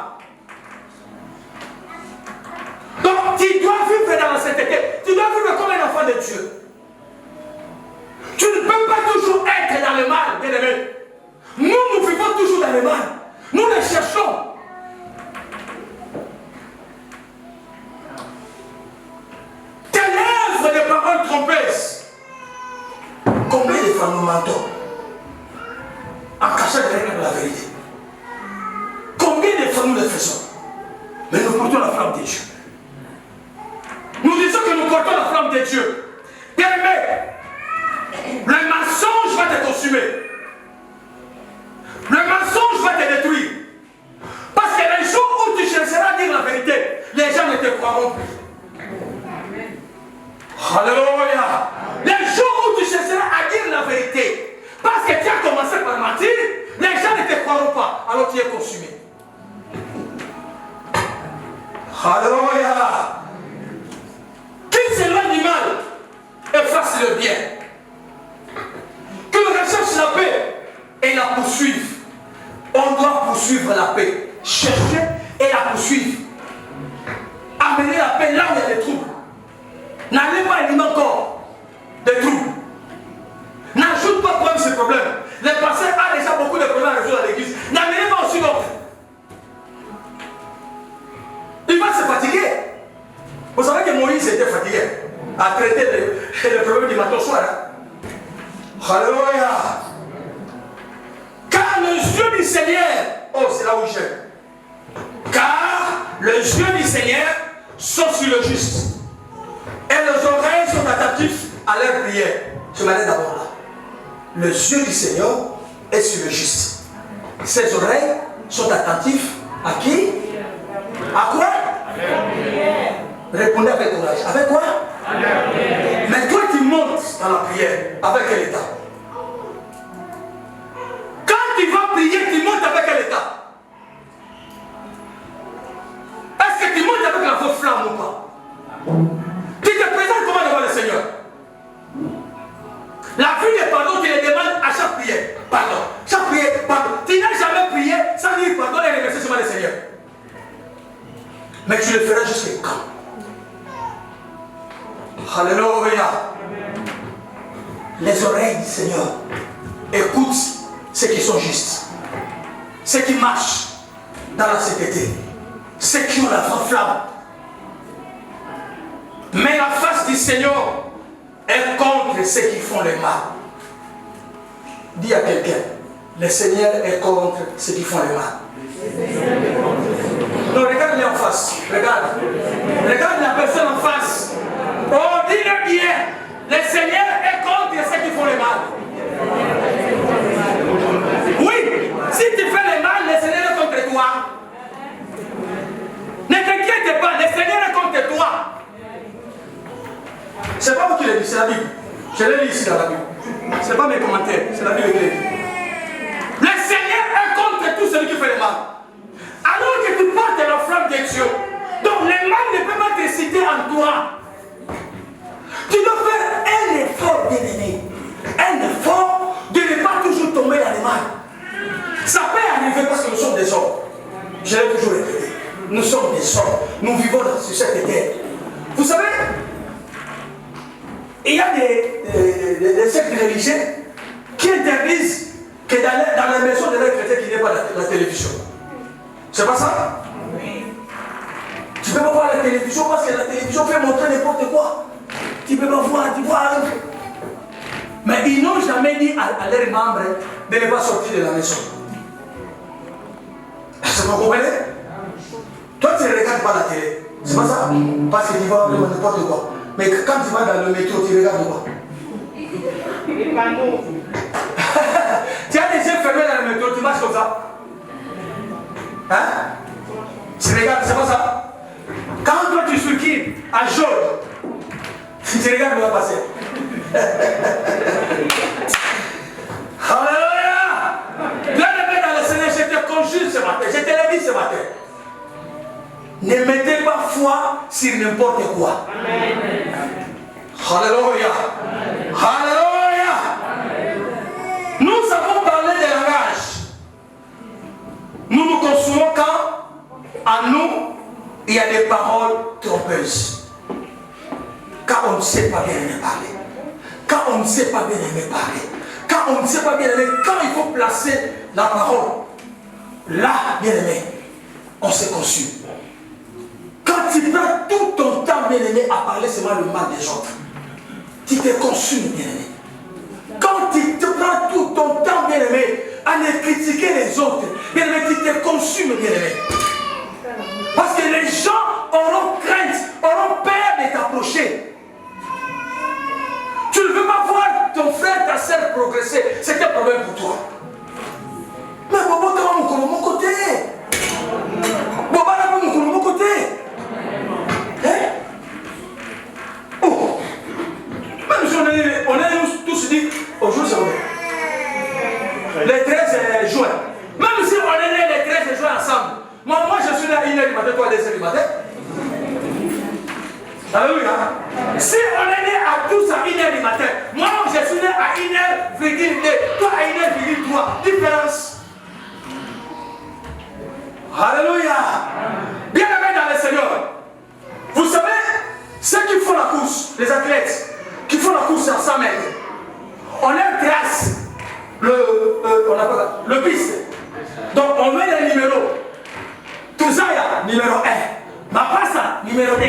Donc, tu dois vivre dans la sainteté. Tu dois vivre comme un enfant de Dieu. Tu ne peux pas toujours être dans le mal, bien aimé. Nous vivons toujours dans le mal. Nous les cherchons. Tes lèvres de paroles trompeuses. Combien de fois nous mentons en cachant derrière la vérité? Combien de fois nous le faisons? Mais nous portons la flamme de Dieu. de Dieu. Bien-aimé, le mensonge va te consumer. Le mensonge va te détruire. Parce que les jours où tu chercheras à dire la vérité, les gens ne te croiront plus. Alléluia. Les jours où tu chercheras à dire la vérité, parce que tu as commencé par mentir, les gens ne te croiront pas, alors tu es consumé. Alléluia. Qu'il s'éloigne du mal et fasse le bien. Qu'il recherche la paix et la poursuive. On doit poursuivre la paix. Chercher et la poursuivre. Amener la paix là où il y a des troubles. N'allez pas éliminer encore des troubles. N'ajoute pas problème ce problème. Le pasteur a déjà beaucoup de problèmes à résoudre à l'église. N'amenez pas aussi d'autres. Il va se fatiguer. Vous savez que Moïse était fatigué à traiter le problème du matin au soir. Alléluia. Car le yeux du Seigneur, oh c'est là où j'aime. Car les yeux du Seigneur sont sur le juste. Et les oreilles sont attentives à leur prière. Je m'arrête d'abord là. Le yeux du Seigneur est sur le juste. Ses oreilles sont attentives à qui? À quoi? Répondez avec courage. Avec quoi? Mais toi tu montes dans la prière. Avec quel état? Quand tu vas prier, tu montes avec quel état? Est-ce que tu montes avec la fausse flamme ou pas? Tu te présentes comment devant le Seigneur? La vie de pardon, tu les demandes à chaque prière. Pardon. Chaque prière, pardon. Tu n'as jamais prié sans dire pardon et remercier seulement le Seigneur. Mais tu le feras jusqu'à quand? Alléluia. Les oreilles du Seigneur écoutent ceux qui sont justes, ceux qui marchent dans la sainteté, ceux qui ont la flamme. Mais la face du Seigneur est contre ceux qui font le mal. Dis à quelqu'un, le Seigneur est contre ceux qui font le mal. Non, regarde-les en face. Regarde. Regarde la personne en face. Oh, dis-le bien. Le Seigneur est contre ceux qui font le mal. Oui, si tu fais le mal, le Seigneur est contre toi. Ne t'inquiète pas, le Seigneur est contre toi. C'est pas moi qui l'ai dit, c'est la Bible. Je l'ai lu ici dans la Bible. Ce n'est pas mes commentaires, c'est la Bible qui l'ai dit. Le Seigneur est contre tout celui qui fait le mal. Alors que tu portes la flamme de Dieu, donc le mal ne peut pas t'exciter en toi. Tu dois faire un effort, bien-aimé. Un effort de ne pas toujours tomber dans le mal. Ça peut arriver parce que nous sommes des hommes. Je l'ai toujours répété. Nous sommes des hommes. Nous vivons sur cette terre. Vous savez, il y a des sectes religieux qui interdisent que dans la maison de leurs chrétiens qu'il n'y ait pas la télévision. C'est pas ça? Oui. Tu ne peux pas voir la télévision parce que la télévision peut montrer n'importe quoi. Tu ne peux pas voir, tu vois. Mais ils n'ont jamais dit à leurs membres de ne pas sortir de la maison. Est-ce que vous comprenez? Toi, tu ne regardes pas la télé. C'est pas ça? Parce que tu vois n'importe quoi. Mais quand tu vas dans le métro, tu regardes quoi? Les panneaux. Tu as les yeux fermés dans le métro, tu marches comme ça. Hein? Tu regardes, c'est pas ça? Quand toi tu circules à jaune, tu regardes où va passer. Alléluia! Bien-aimé dans le Seigneur, je te conjure ce matin, je te l'ai dit ce matin. Ne mettez pas foi sur n'importe quoi. Amen. Alléluia. Alléluia. Nous avons parlé de langage. Nous nous consolons quand en nous il y a des paroles trompeuses. Quand on ne sait pas bien aimer parler. Quand on ne sait pas bien aimer parler. Quand on ne sait pas bien aimer, quand il faut placer la parole. Là, bien aimé, on se consume. Quand tu prends tout ton temps, bien aimé, à parler seulement le mal des autres, tu te consumes, bien aimé. Quand tu te prends tout ton temps, bien aimé, à ne critiquer les autres, bien aimé, tu te consumes, bien aimé. Parce que les gens auront crainte, auront peur de t'approcher. Alléluia. Si on est né à tous à 1h du matin, moi je suis né à 1h,2, toi à 1h,3, différence. Alléluia. Bien aimé dans le Seigneur. Vous savez, ceux qui font la course, les athlètes, qui font la course à 100 mètres, on leur trace le piste. Donc on met les numéros. Touzaya, numéro 1. Mapassa, numéro 2.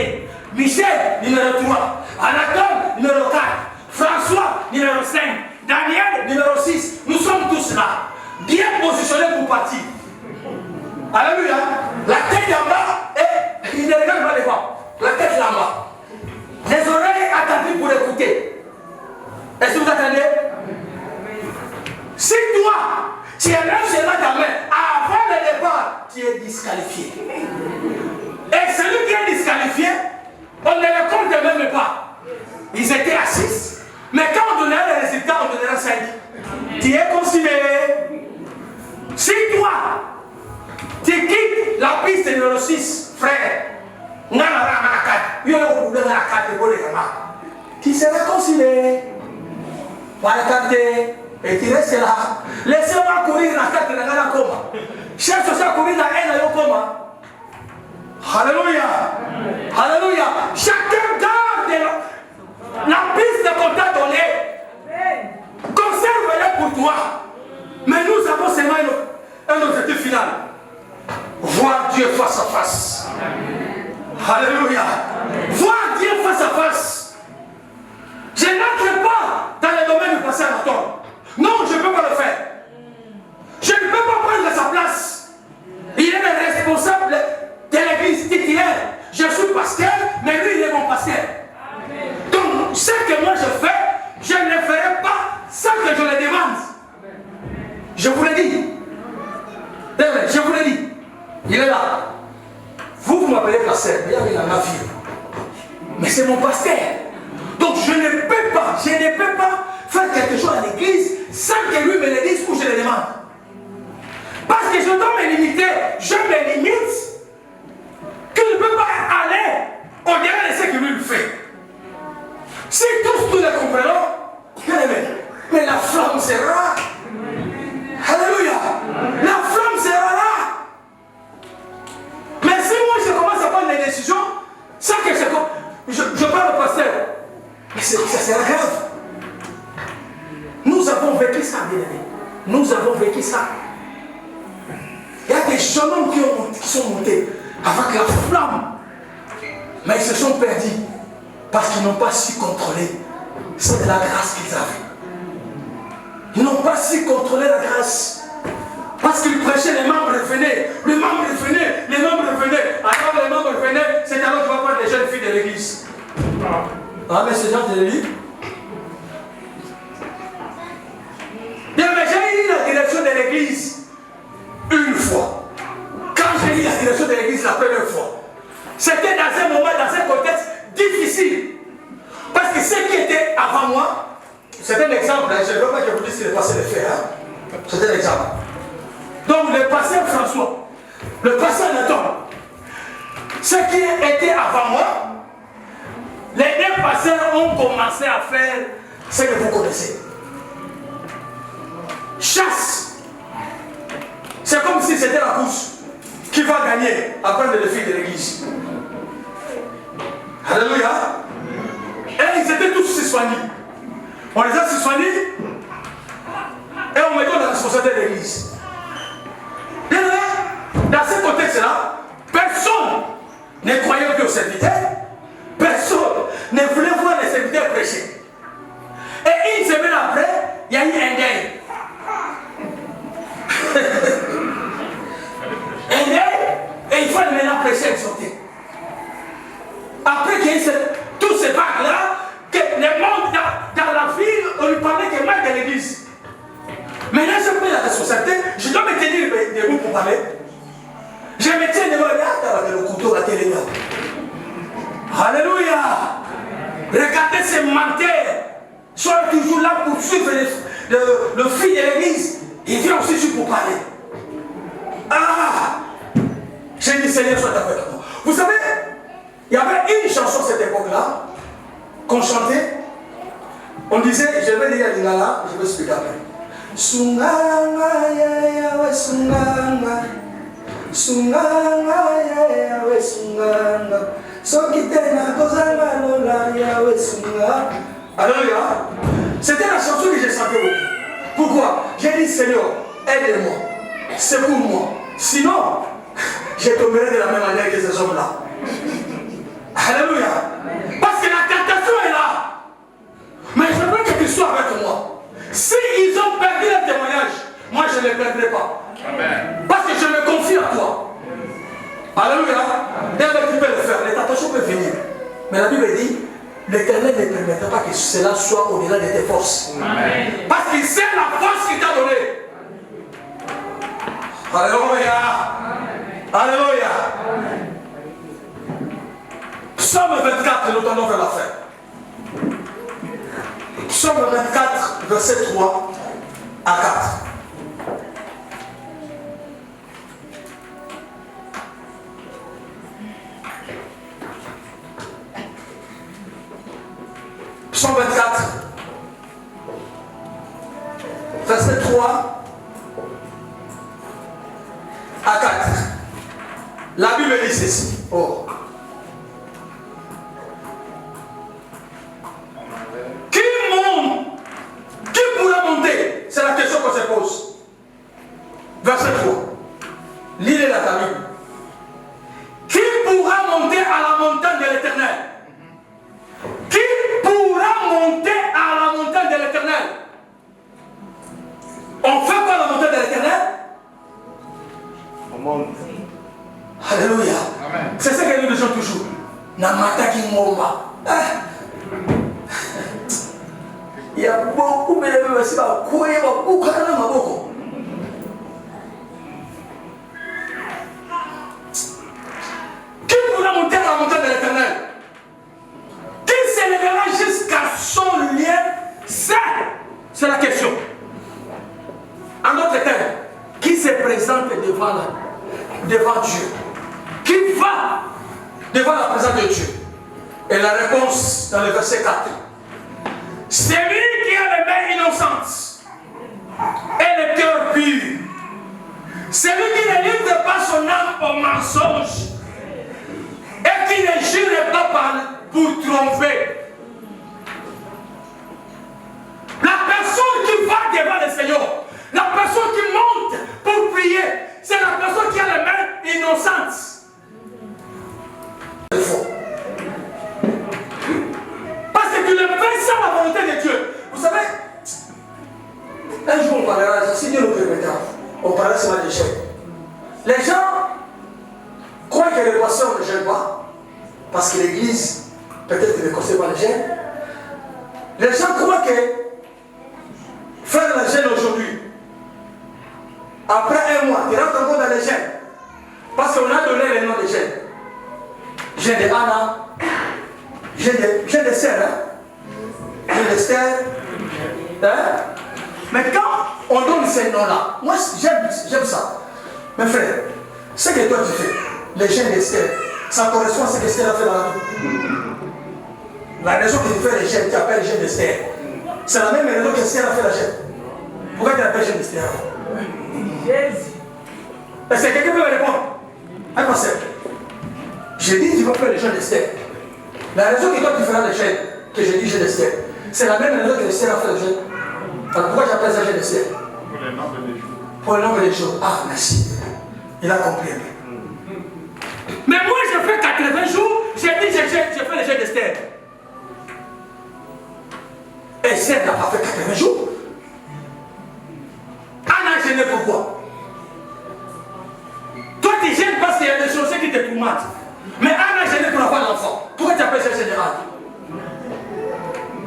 Michel, numéro 3. Anatole, numéro 4. François, numéro 5. Daniel, numéro 6. Nous sommes tous là, bien positionnés pour partir. Alléluia. La tête en bas et il ne regarde pas devant. La tête là en bas. Les oreilles attentives pour écouter. Est-ce que vous attendez? Si toi, tu es même seulement ta main, avant le départ, tu es disqualifié. Et celui qui est disqualifié, on ne le compte même pas. Ils étaient à 6. Mais quand on donnait les résultats, on donnait 5. Tu es considéré. Si toi, tu quittes la piste numéro 6, frère, tu seras considéré. Et tu restes là. Laissez-moi courir dans la carte de la coma. Cherche aussi à courir dans la coma. Alléluia. Alléluia. Chacun garde la piste qu'on t'a donnée. Conserve-la pour toi. Mais nous avons seulement un objectif final. Voir Dieu face à face. Alléluia. Voir Dieu face à face. Je n'entre pas dans le domaine du pasteur Anton. Non, je ne peux pas le faire. Je ne peux pas prendre sa place. Il est le responsable de l'église titulaire. Je suis pasteur, mais lui, il est mon pasteur. Donc, ce que moi je fais, je ne le ferai pas sans que je le demande. Je vous l'ai dit. Je vous l'ai dit. Il est là. Vous m'appelez pasteur, mais il y a ma fille. Mais c'est mon pasteur. Donc je ne peux pas faire quelque chose à l'église sans que lui me le dise ou je le demande. Parce que je dois me limiter, je me limite, que je ne peux pas aller au-delà de ce que lui fait. Si tous nous le comprenons, mais la flamme sera. Alléluia. La flamme sera là. Mais si moi je commence à prendre des décisions, sans que je parle au pasteur, mais ça sera grave. Nous avons vécu ça, bien aimé. Nous avons vécu ça. Il y a des jeunes hommes qui sont montés avec la flamme. Mais ils se sont perdus parce qu'ils n'ont pas su contrôler. C'est de la grâce qu'ils avaient. Ils n'ont pas su contrôler la grâce. Parce qu'ils prêchaient, les membres venaient. Les membres venaient. Les membres venaient. Alors les membres venaient, c'est alors que tu vas prendre les jeunes filles de l'église. Ah, mais ces gens de l'église. Bien, mais j'ai eu la direction de l'église une fois. Quand j'ai eu la direction de l'église la première fois, c'était dans un moment, dans un contexte difficile. Parce que ceux qui étaient avant moi, c'est un exemple, je ne veux pas que vous disiez ce qui est passé de faire. C'est un exemple. Donc le pasteur François, le pasteur Nathan, ceux qui étaient avant moi, les deux pasteurs ont commencé à faire ce que vous connaissez. Chasse. C'est comme si c'était la course. Qui va gagner après le défi de l'église. Alléluia. Et ils étaient tous soignés. On les a soignés et on met dans la responsabilité de l'église. Dans ce contexte-là, personne ne croyait que aux serviteurs, personne ne voulait voir les serviteurs prêcher. Et une semaine après, il y a eu un deuil. Un deuil, et il faut maintenant prêcher et sortir. Après qu'il y ait tous ces vagues-là, que le monde dans la ville, on lui parlait que mal de l'église. Maintenant, je prends la responsabilité, je dois me tenir debout pour parler. Je me tiens devant le couteau, la télé. Alléluia. Regardez ces menteurs. Soyez toujours là pour suivre le fils de l'église. Il vient aussi juste pour parler. Ah! J'ai dit, Seigneur, sois avec moi. Vous savez, il y avait une chanson à cette époque-là. qu'on chantait, on disait, je vais dire à Lingala, je vais expliquer après. Sunganga Yahweh Sunganga, Sunganga Yahweh Sunganga, Sokitena Kozanga Lola Yahweh Sunganga. Alléluia. C'était la chanson que j'ai chantée beaucoup. Pourquoi? J'ai dit Seigneur, aide-moi, c'est pour moi. Sinon, je tomberai de la même manière que ces hommes-là. Alléluia. Parce que la tentation est là. Mais je veux que tu sois avec moi. Si ils ont perdu le témoignage, moi je ne les perdrai pas. Amen. Parce que je me confie à toi. Alléluia. Dès que tu peux le faire, les tentations peuvent venir. Mais la Bible dit, l'Éternel ne permettra pas que cela soit au-delà de tes forces. Amen. Parce qu'il sait la force qu'il t'a donnée. Alléluia. Alléluia. Psaume 24, nous tendons vers la fin. Psaume 24, verset 3 à 4. Psaume 24, verset 3 à 4. La Bible dit ceci. Oh. Qui monte? Qui pourra monter? C'est la question qu'on se pose. Verset 3. Lisez la Bible. Qui pourra monter à la montagne de l'Éternel? Qui pourra monter à la montagne de l'Éternel? On fait quoi à la montagne de l'Éternel? On monte. Alléluia. C'est ce que nous disons toujours. Namata qui momba. Il y a beaucoup de choses qui pourra monter à la montagne de l'Éternel? Qui s'élèvera jusqu'à son lien? C'est la question. En d'autres termes, qui se présente devant Dieu? Qui va devant la présence de Dieu? Et la réponse dans le verset 4. C'est lui qui a les mains innocentes et le cœur pur. C'est lui qui ne livre pas son âme au mensonge et qui ne jure pas pour tromper. La personne qui va devant le Seigneur, la personne qui monte pour prier, c'est la personne qui a les mains innocentes. C'est faux. Parce que tu ne fais sans la volonté de Dieu. Vous savez, un jour on parlera, si Dieu nous permettra, on parlera sur la déchet. Les gens croient que les pasteurs ne gênent pas, parce que l'église, peut-être ne conseille pas les gênes. Les gens croient que faire la gêne aujourd'hui, après un mois, tu rentres encore dans les gènes. Parce qu'on a donné les noms des gènes. Gène de Anna, gène d'Esther, gène d'Esther. Mais quand on donne ces noms-là, moi j'aime ça. Mes frères, ce que toi tu fais, les gènes d'Esther, ça correspond à ce qu'Esther a fait dans la vie. La raison que tu fais les gènes, tu appelles les gènes d'Esther, c'est la même raison qu'Esther a fait la gène. Pourquoi tu appelles gène d'Esther? Est-ce que quelqu'un peut me répondre? Un pasteur. J'ai dit tu vas faire les gènes d'Esther. La raison que toi tu feras les gènes, que j'ai dit gène d'Esther, c'est la même raison que Esther a fait le gène. Alors pourquoi j'appelle ça gène d'Esther? Pour le nombre des jours. Pour le nombre des jours. Ah, merci. Il a compris. Mais moi je fais 80 jours, j'ai dit j'ai fait les gènes d'Esther. Esther n'a pas fait 80 jours. Anna gêné pourquoi? Toi tu gênes parce qu'il y a des choses qui te tourmentent. Mais Anna gêné pour avoir l'enfant. Pourquoi tu appelles ça général?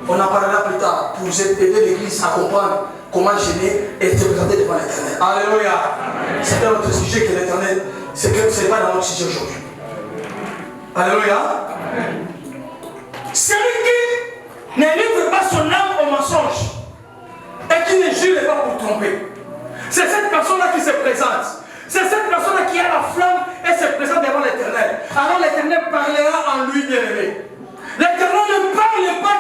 On en parlera plus tard pour aider l'église à comprendre comment gêner et se présenter devant l'Éternel. Alléluia. C'est un autre sujet que l'Éternel, c'est que ce n'est pas dans notre sujet aujourd'hui. Alléluia. Celui qui ne livre pas son âme au mensonge et qui ne jure pas pour tromper, c'est cette personne-là qui se présente. C'est cette personne-là qui a la flamme et se présente devant l'Éternel. Alors l'Éternel parlera en lui, bien-aimé. L'Éternel ne parle pas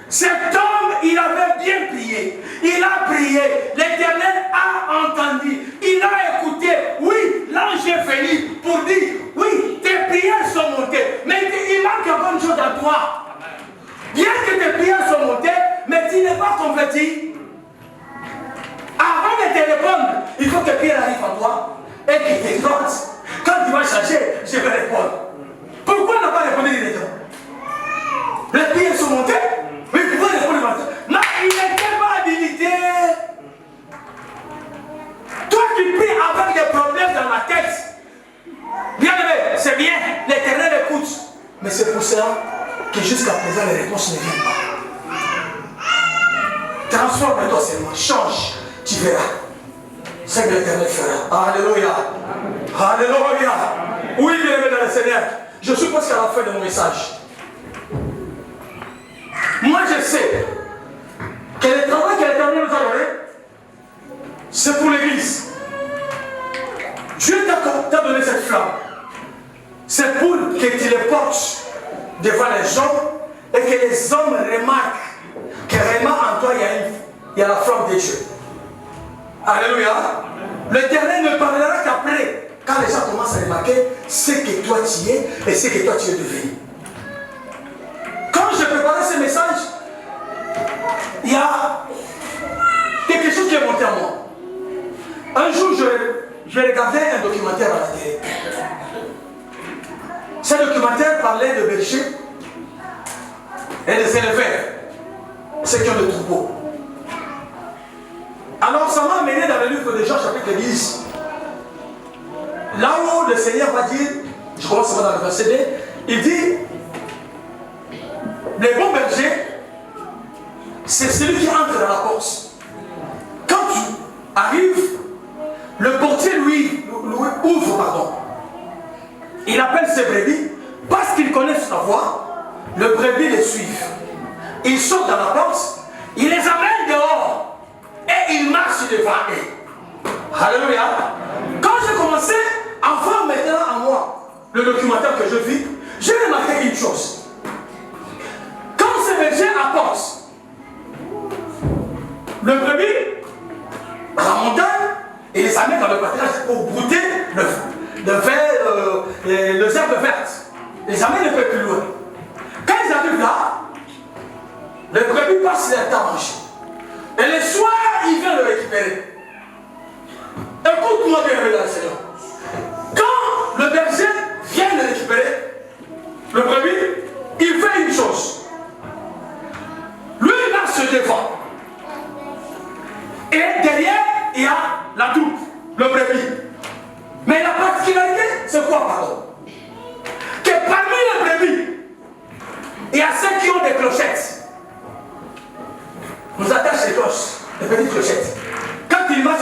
Cet homme, il avait bien prié. Il a prié. L'Éternel a entendu. Il a écouté. Oui, l'ange est venu pour dire, oui, tes prières sont montées. Mais il manque encore une chose à toi. Bien que tes prières sont montées, mais tu n'es pas converti. Avant de te répondre, il faut que Pierre arrive en toi et qu'il t'exhorte. Quand tu vas chercher, je vais répondre. Pourquoi ne pas répondre directement? Les prières sont montées, mais il pouvait répondre maintenant. Mais il n'était pas habilité. Toi qui pries avec des problèmes dans la tête, bien aimé, c'est bien, l'Éternel écoute. Mais c'est pour ça que jusqu'à présent les réponses ne viennent pas. Transforme-toi seulement, change, tu verras. C'est que l'Éternel fera. Alléluia. Alléluia. Oui, bien aimé dans le Seigneur. Je suis presque à la fin de mon message. Moi je sais que le travail que l'Éternel nous a donné, c'est pour l'Église. Dieu t'a donné cette flamme. C'est pour que tu les portes devant les gens et que les hommes remarquent que vraiment en toi il y a la flamme de Dieu. Alléluia. L'Éternel ne parlera qu'après, quand les gens commencent à remarquer ce que toi tu es et ce que toi tu es devenu. Quand je préparais ce message, il y a quelque chose qui est monté à moi. Un jour, je regardais un documentaire à la télé. Ce documentaire parlait de bergers et des éleveurs, ceux qui ont le troupeau. Alors ça m'a amené dans le livre de Jean chapitre 10. Là où le Seigneur va dire, je commence dans le verset 2, il dit, les bons bergers, c'est celui qui entre dans la porte. Quand tu arrives, le portier lui ouvre, pardon. Il appelle ses brebis, parce qu'il connaît sa voix, le brebis les suit. Il sort dans la porte, il les amène dehors, et il marche devant eux. Alléluia. Quand j'ai commencé à voir maintenant à moi le documentaire que je vis, j'ai remarqué une chose. Quand ces bergers apportent le brebis à la montagne, et les amènent dans le pâturage pour brouter les herbes vertes. Les amènent un peu plus loin. Quand ils arrivent là, le brebis passe leur temps à manger. Et le soir, il vient le récupérer. Écoute-moi bien, mesdames et seigneurs. Quand le berger vient le récupérer, le brebis, il fait une chose. Lui, il marche devant. Et derrière, il y a la troupe, le brebis. Mais la particularité, c'est quoi, pardon? Que parmi les brebis, il y a ceux qui ont des clochettes. Nous attachent les cloches, les petites clochettes. Quand ils marchent,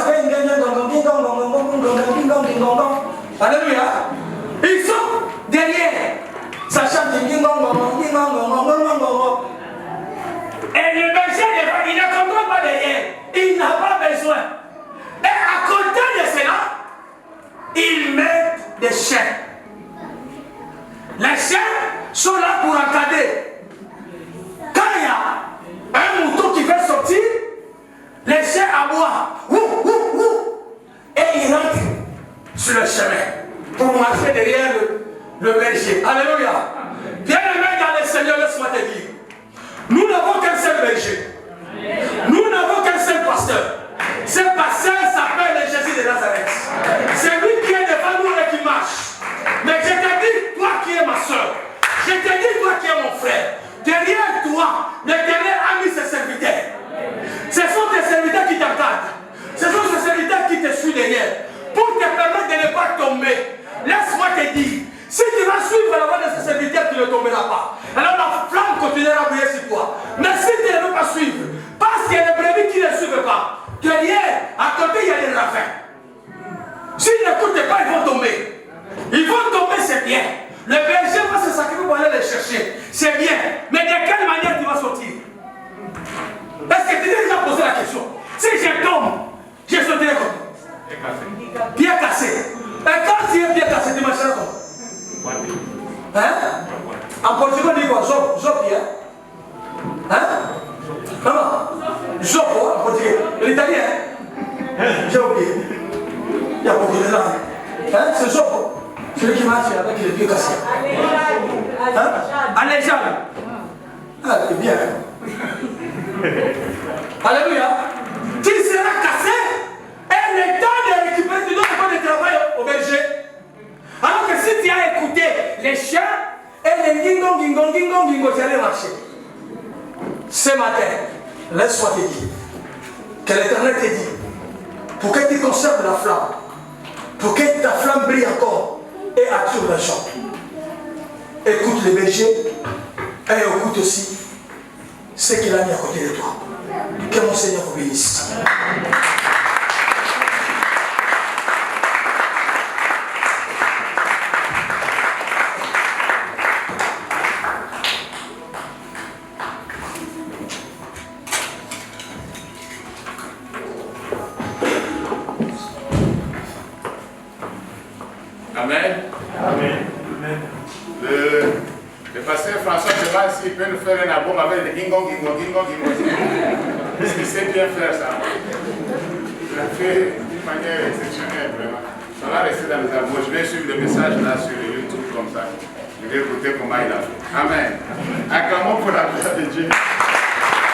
alléluia, ils sont derrière. Ça chante. Et le berger, il ne comprend pas derrière. Il n'a pas besoin. Et à côté de cela, ils mettent des chiens. Les chiens sont là pour encadrer. Quand il y a un mouton qui veut sortir, les chiens aboient. Et ils rentrent sur le chemin pour marcher derrière le berger. Alléluia. Bien-aimé dans le Seigneur, laisse-moi te dire. Nous n'avons qu'un seul berger. Nous n'avons qu'un seul pasteur. Ce pasteur s'appelle Jésus de Nazareth. C'est lui qui est devant nous et qui marche. Mais je te dis, toi qui es ma soeur, je te dis, toi qui es mon frère, derrière toi, l'Éternel a mis ses serviteurs. Ce sont tes serviteurs qui t'encadrent. Ce sont tes serviteurs qui te suivent derrière. Pour te permettre de ne pas tomber. Laisse-moi te dire, si tu vas suivre la voie de ce serviteur, tu ne tomberas pas. Alors la flamme continuera à briller sur toi. Mais si tu ne veux pas suivre, parce qu'il y a des brebis qui ne suivent pas, derrière, à côté, il y a des ravins. S'ils n'écoutent pas, ils vont tomber. Ils vont tomber, c'est bien. Le berger va se sacrifier pour aller les chercher. C'est bien. Mais de quelle manière tu vas sortir? Est-ce que tu t'es déjà posé la question? Si je tombe, je sauterai comme pied cassé. Et quand tu es pied cassé, tu marcheras comme? Hein? En portugais, on dit quoi? Zop, hein? Hein? Jopo, en portugais. L'italien. J'ai oublié. Il y a beaucoup de langues. Hein? C'est Jopo. Celui qui marche avec les pieds cassés. Hein? Allégeable. Ah, c'est bien. Alléluia. Tu seras cassé et le temps de récupérer, tu dois faire du travail au berger. Alors que si tu as écouté les chiens et les guingong, tu allais marcher. Ce matin, laisse-moi te dire que l'Éternel te dit pour que tu conserves la flamme, pour que ta flamme brille encore et attire les gens. Écoute les bergers et écoute aussi ce qu'il a mis à côté de toi. Que mon Seigneur vous bénisse. Amen. Amen. Le pasteur François Cheval, s'il peut nous faire un album avec des guingong. Parce qu'il sait bien faire ça. Il l'a fait d'une manière exceptionnelle, vraiment. Ça va rester dans les albums. Je vais suivre le message là sur YouTube comme ça. Je vais écouter comment il a fait. Amen. Acclamons pour la gloire de Dieu.